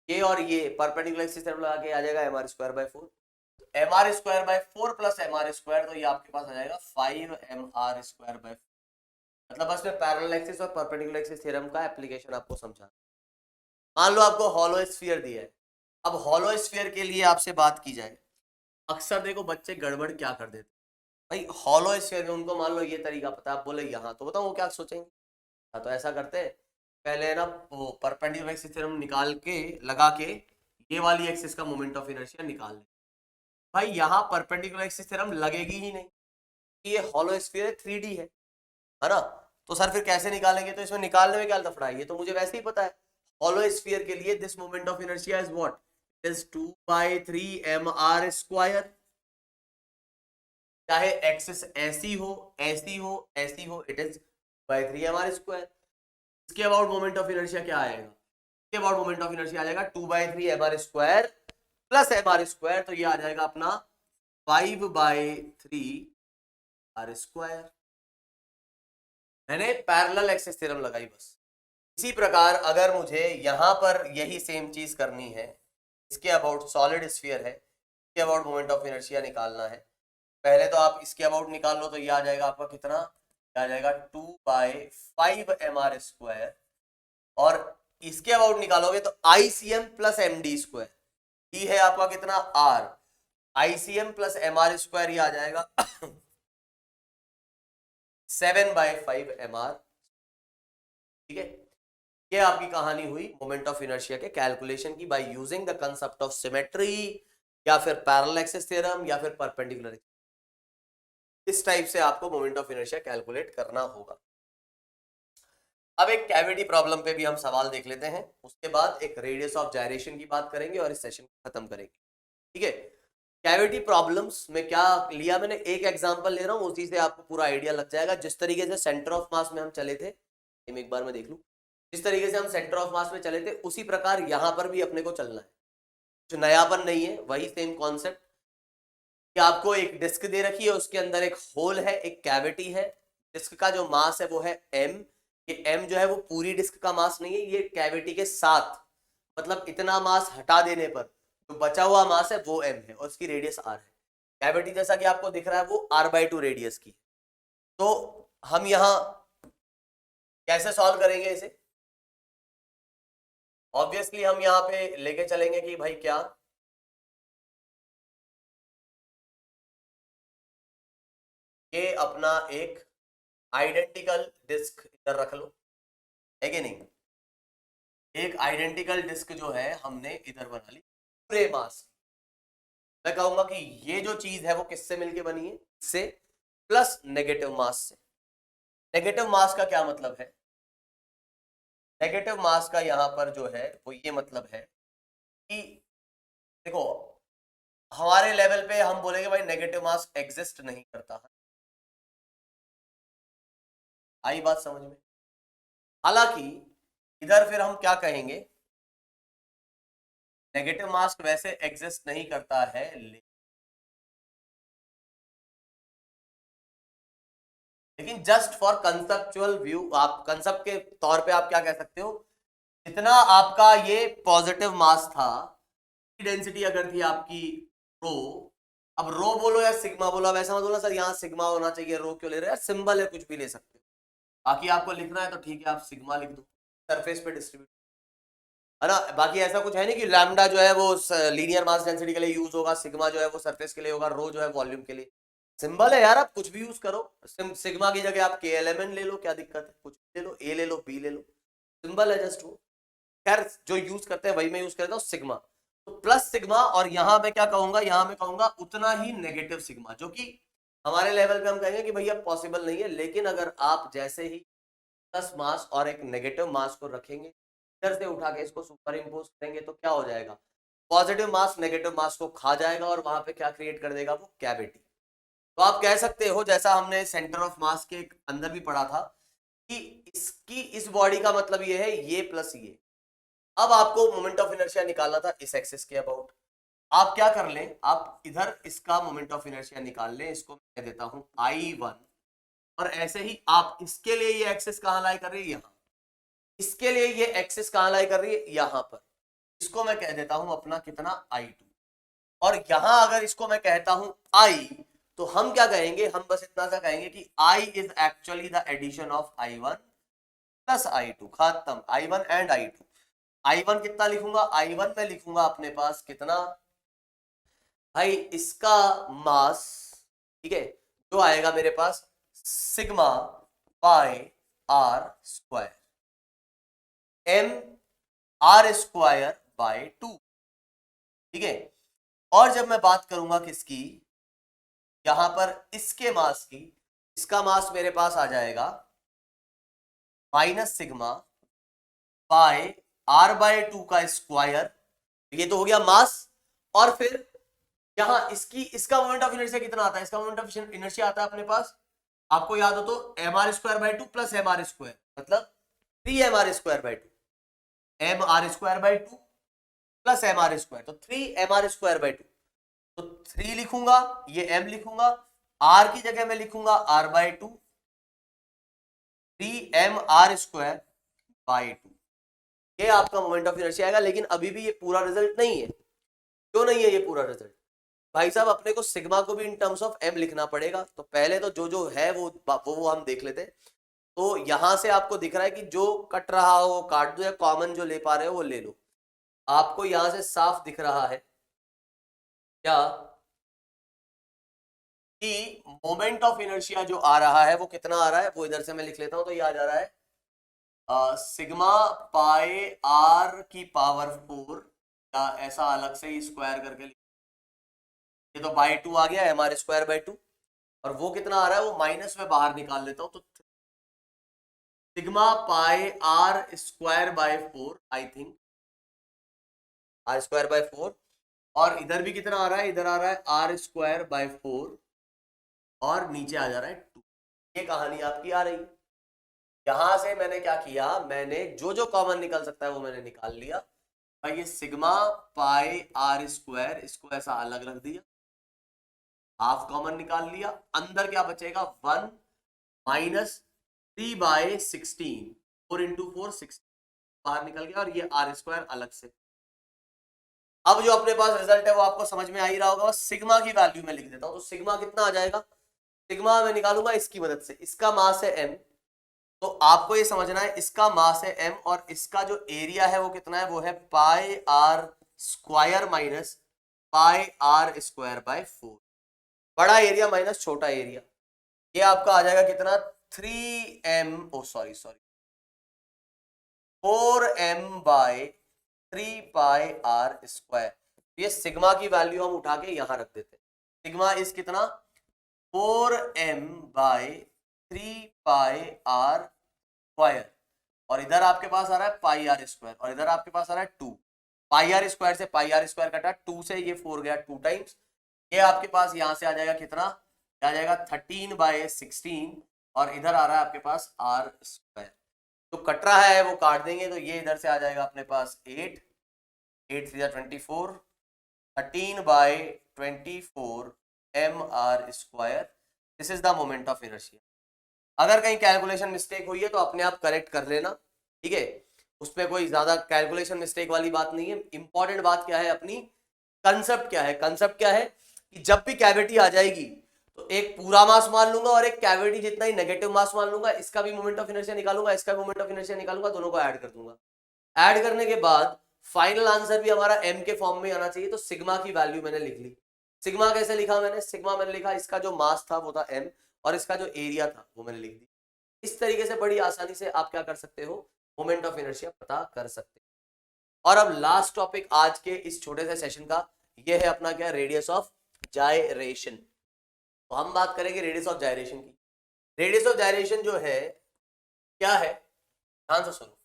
ये और ये परपेंडिकुलर एक्सिस तरफ लगा के आ जाएगा mr²/4, mr²/4 प्लस mr², तो ये आपके पास आ जाएगा 5mr²/4। मतलब बस मैं पैरेलल एक्सिस और परपेंडिकुलर एक्सिस थ्योरम का एप्लीकेशन आपको समझा। मान लो आपको हॉलो स्फीयर दिया है, अब हॉलो स्फीयर के लिए आपसे बात की जाए, अक्सर देखो बच्चे गड़बड़ क्या कर देते, भाई हॉलो स्फीयर में उनको मान लो ये तरीका पता है, आप बोले यहाँ, तो बताओ वो क्या सोचेंगे। तो ऐसा करते हैं, पहले ना वो परपेंडिकुलर एक्सिस थ्योरम निकाल के लगा के ये वाली एक्सिस का मोमेंट ऑफ इनर्शिया निकाल ले। भाई यहाँ परपेंडिकुलर एक्सिस थ्योरम लगेगी ही नहीं, ये हॉलो स्फीयर 3D है ना, तो सर फिर कैसे निकालेंगे, तो इसमें निकालने में क्या लफड़ा है, ये तो मुझे वैसे ही पता है। हॉलो स्फीयर के लिए this moment of inertia is what, is 2/3mr², चाहे एक्सिस ऐसी हो, ऐसी हो, ऐसी हो, इट इज बाय 3mr²। इसके अबाउट मोमेंट ऑफ इनर्शिया क्या आएगा, इसके अबाउट मोमेंट ऑफ इनर्शिया आ जाएगा 2/3mr² प्लस mr², तो ये आ जाएगा अपना 5/3r²। मैंने पैरेलल एक्सिस थ्योरम लगाई बस। इसी प्रकार अगर मुझे यहां पर यही सेम चीज करनी है, इसके अबाउट सॉलिड स्फीयर है, इसके अबाउट मोमेंट ऑफ इनर्शिया निकालना है, पहले तो आप इसके अबाउट निकाल लो, तो ये आ जाएगा आपका कितना, आ जाएगा 2/5mr², और इसके अबाउट निकालोगे तो ICM प्लस md², ये है आपका कितना r, ICM प्लस mr², ये आ जाएगा 7/5mr। ठीक है, ये आपकी कहानी हुई मोमेंट ऑफ इनर्शिया के कैलकुलेशन की by using the concept of symmetry, या फिर पैरेलल एक्सिस थ्योरम, या फिर परपेंडिकुलर। इस टाइप से आपको मोमेंट ऑफ इनर्शिया कैलकुलेट करना होगा। अब एक कैविटी प्रॉब्लम पे भी हम सवाल देख लेते हैं, उसके बाद एक रेडियस ऑफ जायरेशन की बात करेंगे और इस सेशन को खत्म करेंगे। ठीक है, कैविटी प्रॉब्लम्स में क्या लिया मैंने, एक एग्जांपल ले रहा हूँ, उसी से आपको पूरा आइडिया लग जाएगा। जिस तरीके से सेंटर ऑफ मास में हम चले थे, एक बार मैं देख लूं, जिस तरीके से हम सेंटर ऑफ मास में चले थे उसी प्रकार यहाँ पर भी अपने को चलना है, जो नयापन नहीं है, वही सेम कॉन्सेप्ट कि आपको एक डिस्क दे रखी है, उसके अंदर एक होल है, एक कैविटी है, डिस्क का जो मास है वो है m, ये m जो है वो पूरी डिस्क का मास नहीं है, ये कैविटी के साथ, मतलब इतना मास हटा देने पर जो बचा हुआ मास है वो m है, और उसकी रेडियस r है। कैविटी जैसा कि आपको दिख रहा है वो r/2 रेडियस की। तो हम यहाँ कैसे सॉल्व करेंगे इसे, ऑब्वियसली हम यहाँ पे लेके चलेंगे कि भाई क्या, ये अपना एक आइडेंटिकल डिस्क इधर रख लो, है कि नहीं? एक आइडेंटिकल डिस्क जो है हमने इधर बना ली पूरे मास। मैं कहूंगा कि ये जो चीज है वो किससे मिलके बनी है? से प्लस नेगेटिव मास से। नेगेटिव मास का क्या मतलब है? नेगेटिव मास का यहां पर जो है वो ये मतलब है कि देखो हमारे लेवल पे हम बोलेंगे भाई नेगेटिव मास एग्जिस्ट नहीं करता है। आई बात समझ में? हालांकि इधर फिर हम क्या कहेंगे, नेगेटिव मास वैसे एग्जिस्ट नहीं करता है, लेकिन जस्ट फॉर कंसेप्चुअल व्यू, आप कंसेप्ट के तौर पे आप क्या कह सकते हो, जितना आपका ये पॉजिटिव मास था, डेंसिटी अगर थी आपकी रो, अब रो बोलो या सिग्मा बोलो, अब ऐसा मत बोलो सर यहाँ सिग्मा होना चाहिए रो क्यों ले रहे हो, सिंबल है कुछ भी ले सकते हो। बाकी आपको लिखना है तो ठीक है आप सिग्मा लिख दो, सरफेस पे डिस्ट्रीब्यूट, है ना। बाकी ऐसा कुछ है नहीं कि लैम्डा जो है वो लीनियर मास डेंसिटी के लिए यूज होगा, सिग्मा जो है वो सरफेस के लिए होगा, रो जो है वॉल्यूम के लिए। सिंबल है यार, आप कुछ भी यूज करो। सिग्मा की जगह आप KLMN ले लो, क्या दिक्कत है, कुछ ले लो, ए ले लो, बी ले लो, सिंबल है जस्ट वो। खैर जो यूज करते हैं वही मैं यूज करता हूँ, सिग्मा। तो प्लस सिग्मा, और यहां मैं क्या कहूंगा, यहां मैं कहूंगा उतना ही नेगेटिव सिग्मा, जो कि हमारे लेवल पे हम कहेंगे कि भैया पॉसिबल नहीं है। लेकिन अगर आप जैसे ही प्लस मास और एक नेगेटिव मास को रखेंगे, इधर से उठा के इसको सुपर इम्पोज करेंगे तो क्या हो जाएगा, पॉजिटिव मास नेगेटिव मास को खा जाएगा और वहां पे क्या क्रिएट कर देगा, वो कैविटी। तो आप कह सकते हो जैसा हमने सेंटर ऑफ मास के अंदर भी पढ़ा था कि इसकी इस बॉडी का मतलब ये है ये प्लस ये। अब आपको मोमेंट ऑफ इनर्शिया निकालना था इस एक्सिस के अबाउट, आप क्या कर लें, आप इधर इसका मोमेंट ऑफ इनर्शिया निकाल लें, इसको मैं देता हूं I1, और ऐसे ही आप इसके लिए ये एक्सिस कहां लाई कर रही है, यहां। इसके लिए ये एक्सिस कहां लाई कर रही है, यहां पर। इसको मैं कह देता हूं अपना कितना I2, और यहां अगर इसको मैं कहता हूं I, तो हम क्या कहेंगे, हम बस इतना सा कहेंगे कि I is actually the addition of I1 plus I2, खत्म। I1 and I2। I1 कितना लिखूंगा, I1 में लिखूंगा अपने पास कितना भाई, इसका मास, ठीक है, जो आएगा मेरे पास sigma by R square, M R square by 2, ठीक है। और जब मैं बात करूंगा किसकी, यहां पर इसके मास की, इसका मास मेरे पास आ जाएगा minus sigma by R by 2 का स्क्वायर, ये तो हो गया मास। और फिर यहां इसका मोमेंट ऑफ इनर्शिया कितना आता है, इसका मोमेंट ऑफ इनर्शिया आता है अपने पास, आपको याद हो तो mr square by 2 plus mr square, मतलब 3mr square by 2, mr square by 2 plus mr square, तो 3mr स्क्वायर बाय 2। तो 3 लिखूंगा, ये m लिखूंगा, r की जगह मैं लिखूंगा r bye 2, 3mr square by 2, ये आपका मोमेंट ऑफ इनर्शिया आएगा। लेकिन अभी भी ये पूरा रिजल्ट नहीं है। क्यों नहीं है ये पूरा रिजल्ट भाई साहब, अपने को सिग्मा को भी इन टर्म्स ऑफ m लिखना पड़ेगा। तो पहले तो जो जो है वो हम देख लेते। तो यहां से आपको दिख रहा है कि जो कट रहा हो काट दो, या कॉमन जो ले पा रहे हो वो ले लो। आपको यहां से साफ दिख रहा है क्या कि मोमेंट ऑफ इनर्शिया जो आ रहा है वो कितना आ रहा है, वो इधर से मैं लिख लेता हूं, तो ये आ जा रहा है सिग्मा पाई r की पावर 4, या ऐसा अलग से ही स्क्वायर करके, ये तो बाय 2 आ गया, mr स्क्वायर बाय 2, और वो कितना आ रहा है वो माइनस में बाहर निकाल लेता हूं, तो sigma pi r square by 4, I think r square by 4, और इधर भी कितना आ रहा है, इधर आ रहा है r स्क्वायर बाय 4, और नीचे आ जा रहा है 2। ये कहानी आपकी आ रही है। यहां से मैंने क्या किया, मैंने जो जो कॉमन निकल सकता है वो मैंने निकाल लिया भाई। ये सिग्मा पाई r स्क्वायर, इसको ऐसा अलग रख दिया, हाफ कॉमन निकाल लिया, अंदर क्या बचेगा 1 माइनस 3 बाय 16, 4 इंटू 4 16 बाहर निकल गया, और ये r स्क्वायर अलग से। अब जो अपने पास रिजल्ट है वो आपको समझ में आ ही रहा होगा, सिग्मा की वैल्यू में लिख देता हूं। तो सिग्मा कितना आ जाएगा, सिग्मा मैं निकालूंगा इसकी मदद से, इसका मास है m, तो आपको ये समझना है इसका मास है m, और इसका जो एरिया है वो कितना है, वो है पाई r square minus pi r square by 4, बड़ा एरिया माइनस छोटा एरिया, ये आपका आ जाएगा कितना 3m, oh sorry 4m by 3 pi R square. ये सिग्मा की वैल्यू हम उठा के यहां रख देते हैं। सिग्मा इज कितना, 4m by 3 pi R square, और इधर आपके पास आ रहा है पाई आर स्क्वायर, और इधर आपके पास आ रहा है 2 पाई आर स्क्वायर से पाई आर स्क्वायर कटा, 2 से ये 4 गया 2 टाइम्स, ये आपके पास यहां से आ जाएगा कितना, आ जाएगा 13 बाय 16, और इधर आ रहा है आपके पास आर स्क्वायर। तो कट रहा है वो काट देंगे, तो ये इधर से आ जाएगा अपने पास 8 8 3 24, 13 by 24 M R square. This is the moment of inertia. अगर कहीं कैलकुलेशन मिस्टेक हुई है तो अपने आप करेक्ट कर लेना, ठीक है, उसमें कोई ज्यादा कैलकुलेशन मिस्टेक वाली बात नहीं है। इंपॉर्टेंट बात क्या है अपनी, कंसेप्ट क्या है, कंसेप्ट क्या है कि जब भी कैविटी आ जाएगी तो एक पूरा मास मान लूंगा और एक कैविटी जितना ही नेगेटिव मास मान लूंगा, इसका भी मोमेंट ऑफ इनर्शिया निकालूंगा, इसका भी मोमेंट ऑफ इनर्शिया निकालूंगा, दोनों को ऐड कर दूंगा। ऐड करने के बाद फाइनल आंसर भी हमारा m के फॉर्म में आना चाहिए। तो सिग्मा की वैल्यू मैंने लिख ली। सिग्मा कैसे लिखा मैंने, सिग्मा मैंने लिखा इसका जो मास था वो था m, और इसका जो एरिया था वो मैंने लिख दी। इस तरीके से बड़ी आसानी से आप क्या कर सकते हो, मोमेंट ऑफ इनर्शिया पता कर सकते हो। और अब लास्ट टॉपिक आज के इस छोटे से सेशन का ये है अपना क्या, रेडियस ऑफ जायरेशन। तो हम बात करेंगे रेडियस ऑफ जायरेशन की। रेडियस ऑफ जायरेशन जो है क्या है, ध्यान से सुनो,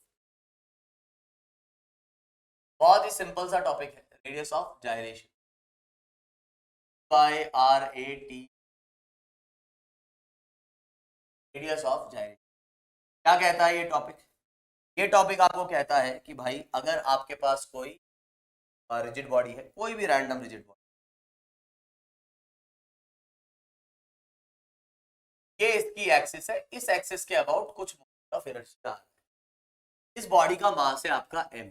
बहुत ही सिंपल सा टॉपिक है। Radius of gyration by RAT, radius of gyration क्या कहता है ये टॉपिक, ये टॉपिक आपको कहता है कि भाई अगर आपके पास कोई रिजिड बॉडी है, कोई भी रैंडम रिजिड बॉडी, ये इसकी एक्सिस है, इस एक्सिस के अबाउट कुछ मोमेंट ऑफ इनर्शिया आ रहा है। इस बॉडी का मास है आपका m,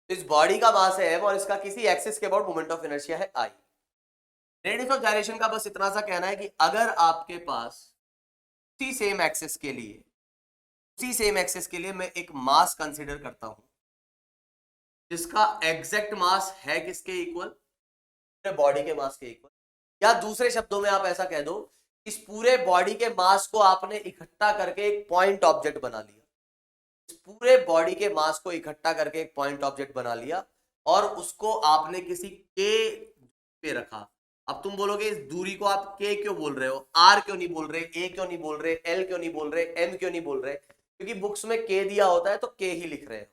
इस बॉडी का मास है m और इसका किसी एक्सिस के अबाउट मोमेंट ऑफ इनर्शिया है I। रेडियस ऑफ जायरेशन का बस इतना सा कहना है कि अगर आपके पास उसी सेम एक्सिस के लिए, उसी सेम एक्सिस के लिए मैं एक मास कंसीडर करता हूं जिसका एग्जैक्ट मास है किसके इक्वल, बॉडी के मास के इक्वल, या दूसरे शब्दों में आप ऐसा कह दो, इस पूरे बॉडी के मास को आपने इकट्ठा करके एक पॉइंट ऑब्जेक्ट बना लिया, इस पूरे बॉडी के मास को इकट्ठा करके एक पॉइंट ऑब्जेक्ट बना लिया और उसको आपने किसी के पे रखा। अब तुम बोलोगे इस दूरी को आप के क्यों बोल रहे हो, आर क्यों नहीं बोल रहे, ए क्यों नहीं बोल रहे, एल क्यों नहीं बोल रहे, एम क्यों नहीं बोल रहे, क्योंकि बुक्स में के दिया होता है तो के ही लिख रहे हैं।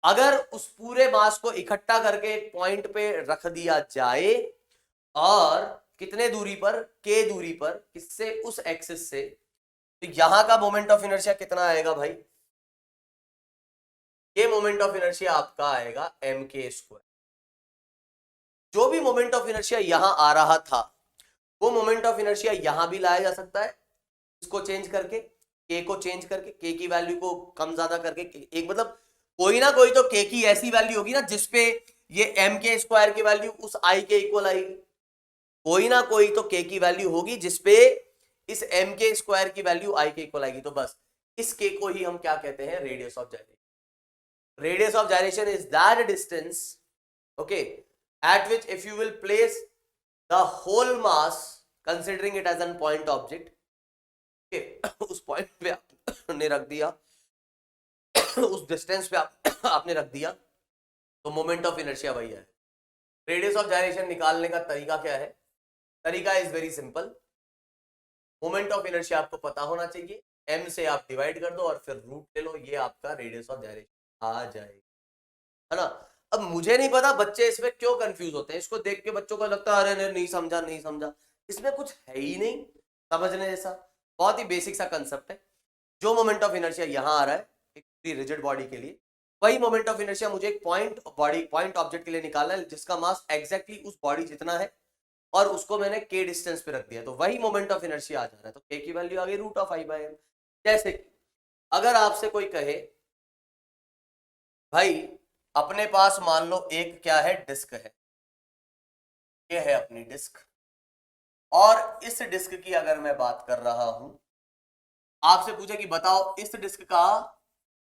अगर उस पूरे मास को इकट्ठा करके एक पॉइंट पे रख दिया जाए और कितने दूरी पर, के दूरी पर, किससे, उस एक्सिस से, तो यहां का मोमेंट ऑफ इनर्शिया कितना आएगा भाई, ये मोमेंट ऑफ इनर्शिया आपका आएगा एम के स्क्वायर। जो भी मोमेंट ऑफ इनर्शिया यहां आ रहा था वो मोमेंट ऑफ इनर्शिया यहां भी लाया जा सकता है, इसको चेंज करके, के को चेंज करके, के की वैल्यू को कम ज्यादा करके, एक मतलब कोई ना कोई तो के की ऐसी वैल्यू होगी ना जिसपे ये एम के स्क्वायर की वैल्यू उस आई के इक्वल आएगी, कोई ना कोई तो के की वैल्यू होगी जिसपे इस एम के स्क्वायर की वैल्यू आई के इक्वल आएगी। तो बस इस के को ही हम क्या कहते हैं, radius of gyration. Radius of gyration is that distance, okay, at which if you will place the whole mass considering it as an point object, okay, उस पॉइंट पे आपने रख दिया, उस डिस्टेंस पे आपने रख दिया, तो मोमेंट ऑफ इनर्शिया वही है। रेडियस ऑफ जायरेशन निकालने का तरीका क्या है, तरीका is very simple. Moment of inertia आपको पता होना चाहिए, m से आप डिवाइड कर दो और फिर रूट ले लो, ये आपका रेडियस ऑफ जायरेशन आ जाएगा, है ना। अब मुझे नहीं पता बच्चे इसमें क्यों कंफ्यूज होते हैं, इसको देख के बच्चों को लगता है अरे नहीं समझा नहीं समझा, इसमें कुछ है ही नहीं समझने जैसा, बहुत ही बेसिक सा कंसेप्ट है। जो मोमेंट ऑफ इनर्शिया यहाँ आ रहा है एक पूरी रिजिड बॉडी के लिए, वही मोमेंट ऑफ इनर्शिया मुझे एक पॉइंट ऑब्जेक्ट के लिए निकालना है जिसका मास एग्जैक्टली उस बॉडी जितना है और उसको मैंने के डिस्टेंस पे रख दिया, तो वही मोमेंट ऑफ इनर्शिया आ जा रहा है। तो के की वैल्यू आ गई root of I by M. जैसे अगर आपसे कोई कहे भाई अपने पास मान लो एक क्या है, डिस्क है, ये है अपनी डिस्क, और इस डिस्क की अगर मैं बात कर रहा हूं, आपसे पूछे कि बताओ इस डिस्क का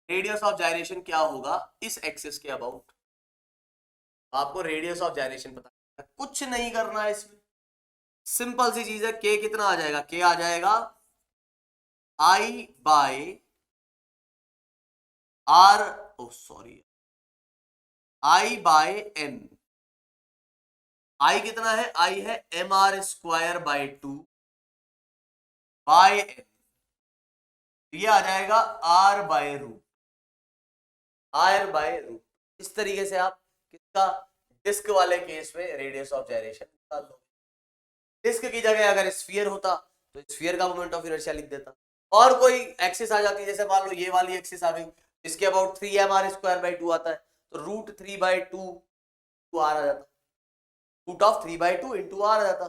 रेडियस ऑफ जायरेशन क्या होगा इस एक्सिस के अबाउट, आपको रेडियस ऑफ जायरेशन पता है, कुछ नहीं करना है इसमें, सिंपल सी चीज है, के कितना आ जाएगा, के आ जाएगा I by R, oh sorry, I by M. I कितना है, आई है M R square by 2 by M, ये आ जाएगा R by root, R by root. इस तरीके से आप किसका, डिस्क वाले केस में रेडियस ऑफ जाइरेशन निकाल लो। डिस्क की जगह अगर स्फीयर होता तो स्फीयर का मोमेंट ऑफ इनर्शिया लिख देता। और कोई एक्सिस आ जाती है, जैसे मान लो ये वाली एक्सिस आ गई, इसके अबाउट 3mr² आता है, तो रूट 3/2 आर आ जाता, रूट ऑफ 3/2 इंटू आर आ जाता।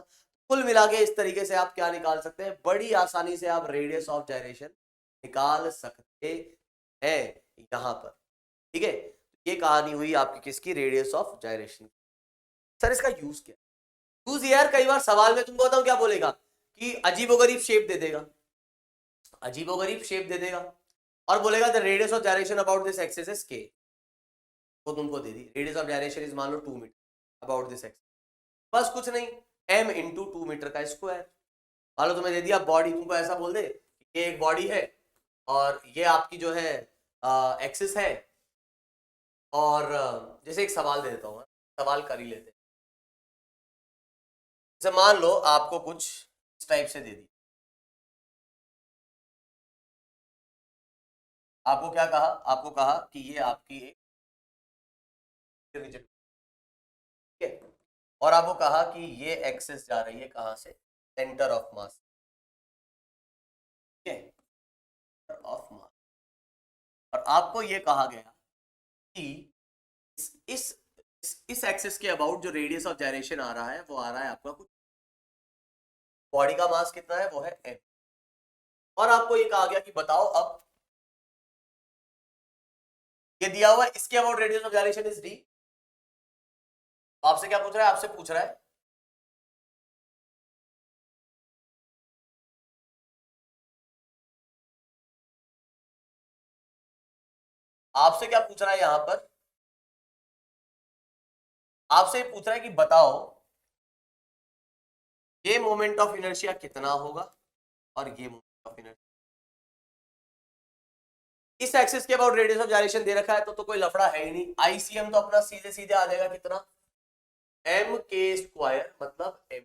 कुल मिला के इस तरीके से आप क्या निकाल सकते हैं, बड़ी आसानी से आप रेडियस ऑफ जाइरेशन निकाल सकते हैं यहां पर। ठीक है, ये कहानी हुई आपकी किसकी, रेडियस ऑफ जाइरेशन। सर इसका यूज क्या, यूज यार कई बार सवाल में तुमको बताऊं क्या बोलेगा कि अजीबोगरीब शेप दे देगा, अजीबोगरीब शेप दे देगा और बोलेगा the radius of gyration about this axis is K. वो तुमको दे दी रेडियस ऑफ जाइरेशन इज मान लो 2 मीटर अबाउट दिस एक्सिस, बस कुछ नहीं, m इंटू 2 मीटर का स्क्वायर। मान लो तुम्हें दे दिया बॉडी, तुमको ऐसा बोल दे ये एक बॉडी है और ये आपकी जो है एक्सिस है, और जैसे एक सवाल दे देता हूँ, सवाल कर ही लेते हैं। जैसे मान लो आपको कुछ इस टाइप से दे दी, आपको क्या कहा, आपको कहा कि ये आपकी एक, ठीक है, और आपको कहा कि ये एक्सेस जा रही है कहां से, सेंटर ऑफ मास, ठीक है, सेंटर ऑफ मास। और आपको ये कहा गया कि इस एक्सिस के अबाउट जो रेडियस ऑफ जाइरेशन आ रहा है वो आ रहा है आपका कुछ, बॉडी का मास कितना है वो है m, और आपको ये कहा गया कि बताओ अब ये दिया हुआ है, इसके about radius of gyration is d। आपसे क्या पूछ रहा है, आपसे पूछ रहा है आपसे क्या पूछ रहा है यहां पर, आपसे पूछ रहा है कि बताओ ये मोमेंट ऑफ इनर्शिया कितना होगा और ये मोमेंट ऑफ इनर्शिया, इस एक्सिस के अबाउट रेडियस ऑफ जाइरेशन दे रखा है तो कोई लफड़ा है ही नहीं, आईसीएम तो अपना सीधे सीधे आ जाएगा कितना, एम के स्क्वायर मतलब एम।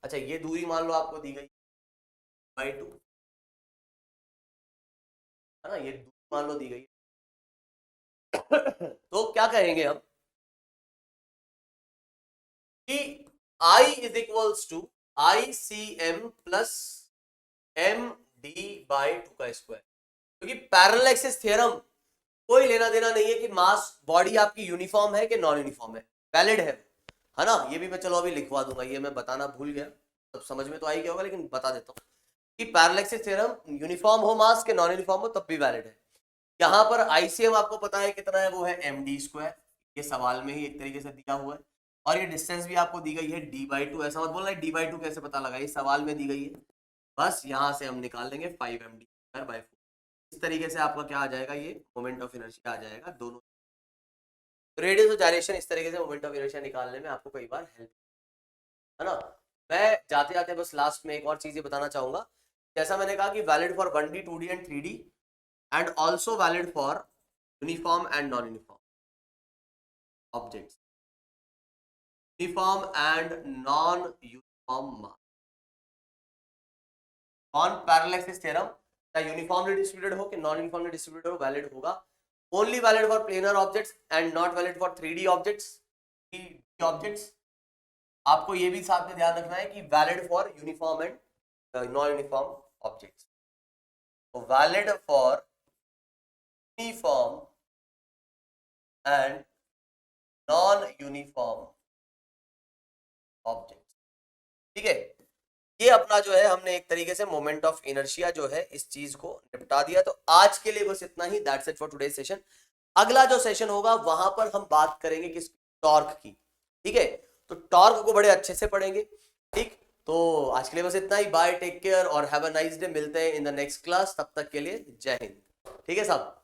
अच्छा ये दूरी मान लो आपको दी गई बाई 2 है ना, ये दूरी मान लो दी गई तो क्या कहेंगे हम कि I is equals to I C M plus M D by 2 का स्क्वायर, क्योंकि पैरेलल एक्सिस थ्योरम कोई लेना देना नहीं है कि मास बॉडी आपकी यूनिफॉर्म है कि नॉन यूनिफॉर्म है, वैलिड है ना। ये भी मैं चलो अभी लिखवा दूंगा, ये मैं बताना भूल गया, तब समझ में तो आई गया होगा, लेकिन बता देता हूँ कि पैरेलल एक्सिस थ्योरम यूनिफॉर्म हो मास के नॉन यूनिफॉर्म हो तब भी वैलिड है। यहाँ पर आईसीएम आपको पता है कितना है, वो है एम डी स्क्वायर, ये सवाल में ही एक तरीके से दिया हुआ है, और ये डिस्टेंस भी आपको दी गई है d/2। ऐसा मत बोलना d/2 कैसे पता लगा, ये सवाल में दी गई है, बस यहाँ से हम निकाल लेंगे 5md²/4। इस तरीके से आपका क्या आ जाएगा, ये मोमेंट ऑफ इनर्शिया आ जाएगा दोनों। रेडियस ऑफ जाइरेशन इस तरीके से मोमेंट ऑफ इनर्शिया निकालने में आपको कई बार हेल्प है ना। मैं जाते जाते बस लास्ट में एक और चीज बताना चाहूंगा, जैसा मैंने कहा कि valid for 1D 2D and 3D and also valid for uniform and non-uniform objects, uniform and non-uniform mass on parallel axis theorem चाहे यूनिफॉर्मली डिस्ट्रीब्यूटेड हो कि नॉन यूनिफॉर्मली डिस्ट्रीब्यूटेड हो वैलिड होगा, only valid for planar objects and not valid for 3D objects. 3D objects आपको ये भी साथ में ध्यान रखना है कि valid for uniform and non uniform objects, तो valid for uniform and non uniform objects. ठीक है, ये अपना जो है हमने एक तरीके से मोमेंट ऑफ इनर्शिया जो है इस चीज को निपटा दिया। तो आज के लिए बस इतना ही, that's it for today session. अगला जो सेशन होगा वहां पर हम बात करेंगे किस, टॉर्क की। ठीक है, तो टॉर्क को बड़े अच्छे से पढ़ेंगे। ठीक, तो आज के लिए बस इतना ही, बाय, टेक केयर और हैव अ नाइस डे। मिलते हैं इन द नेक्स्ट क्लास, तब तक के लिए जय हिंद। ठीक है साहब।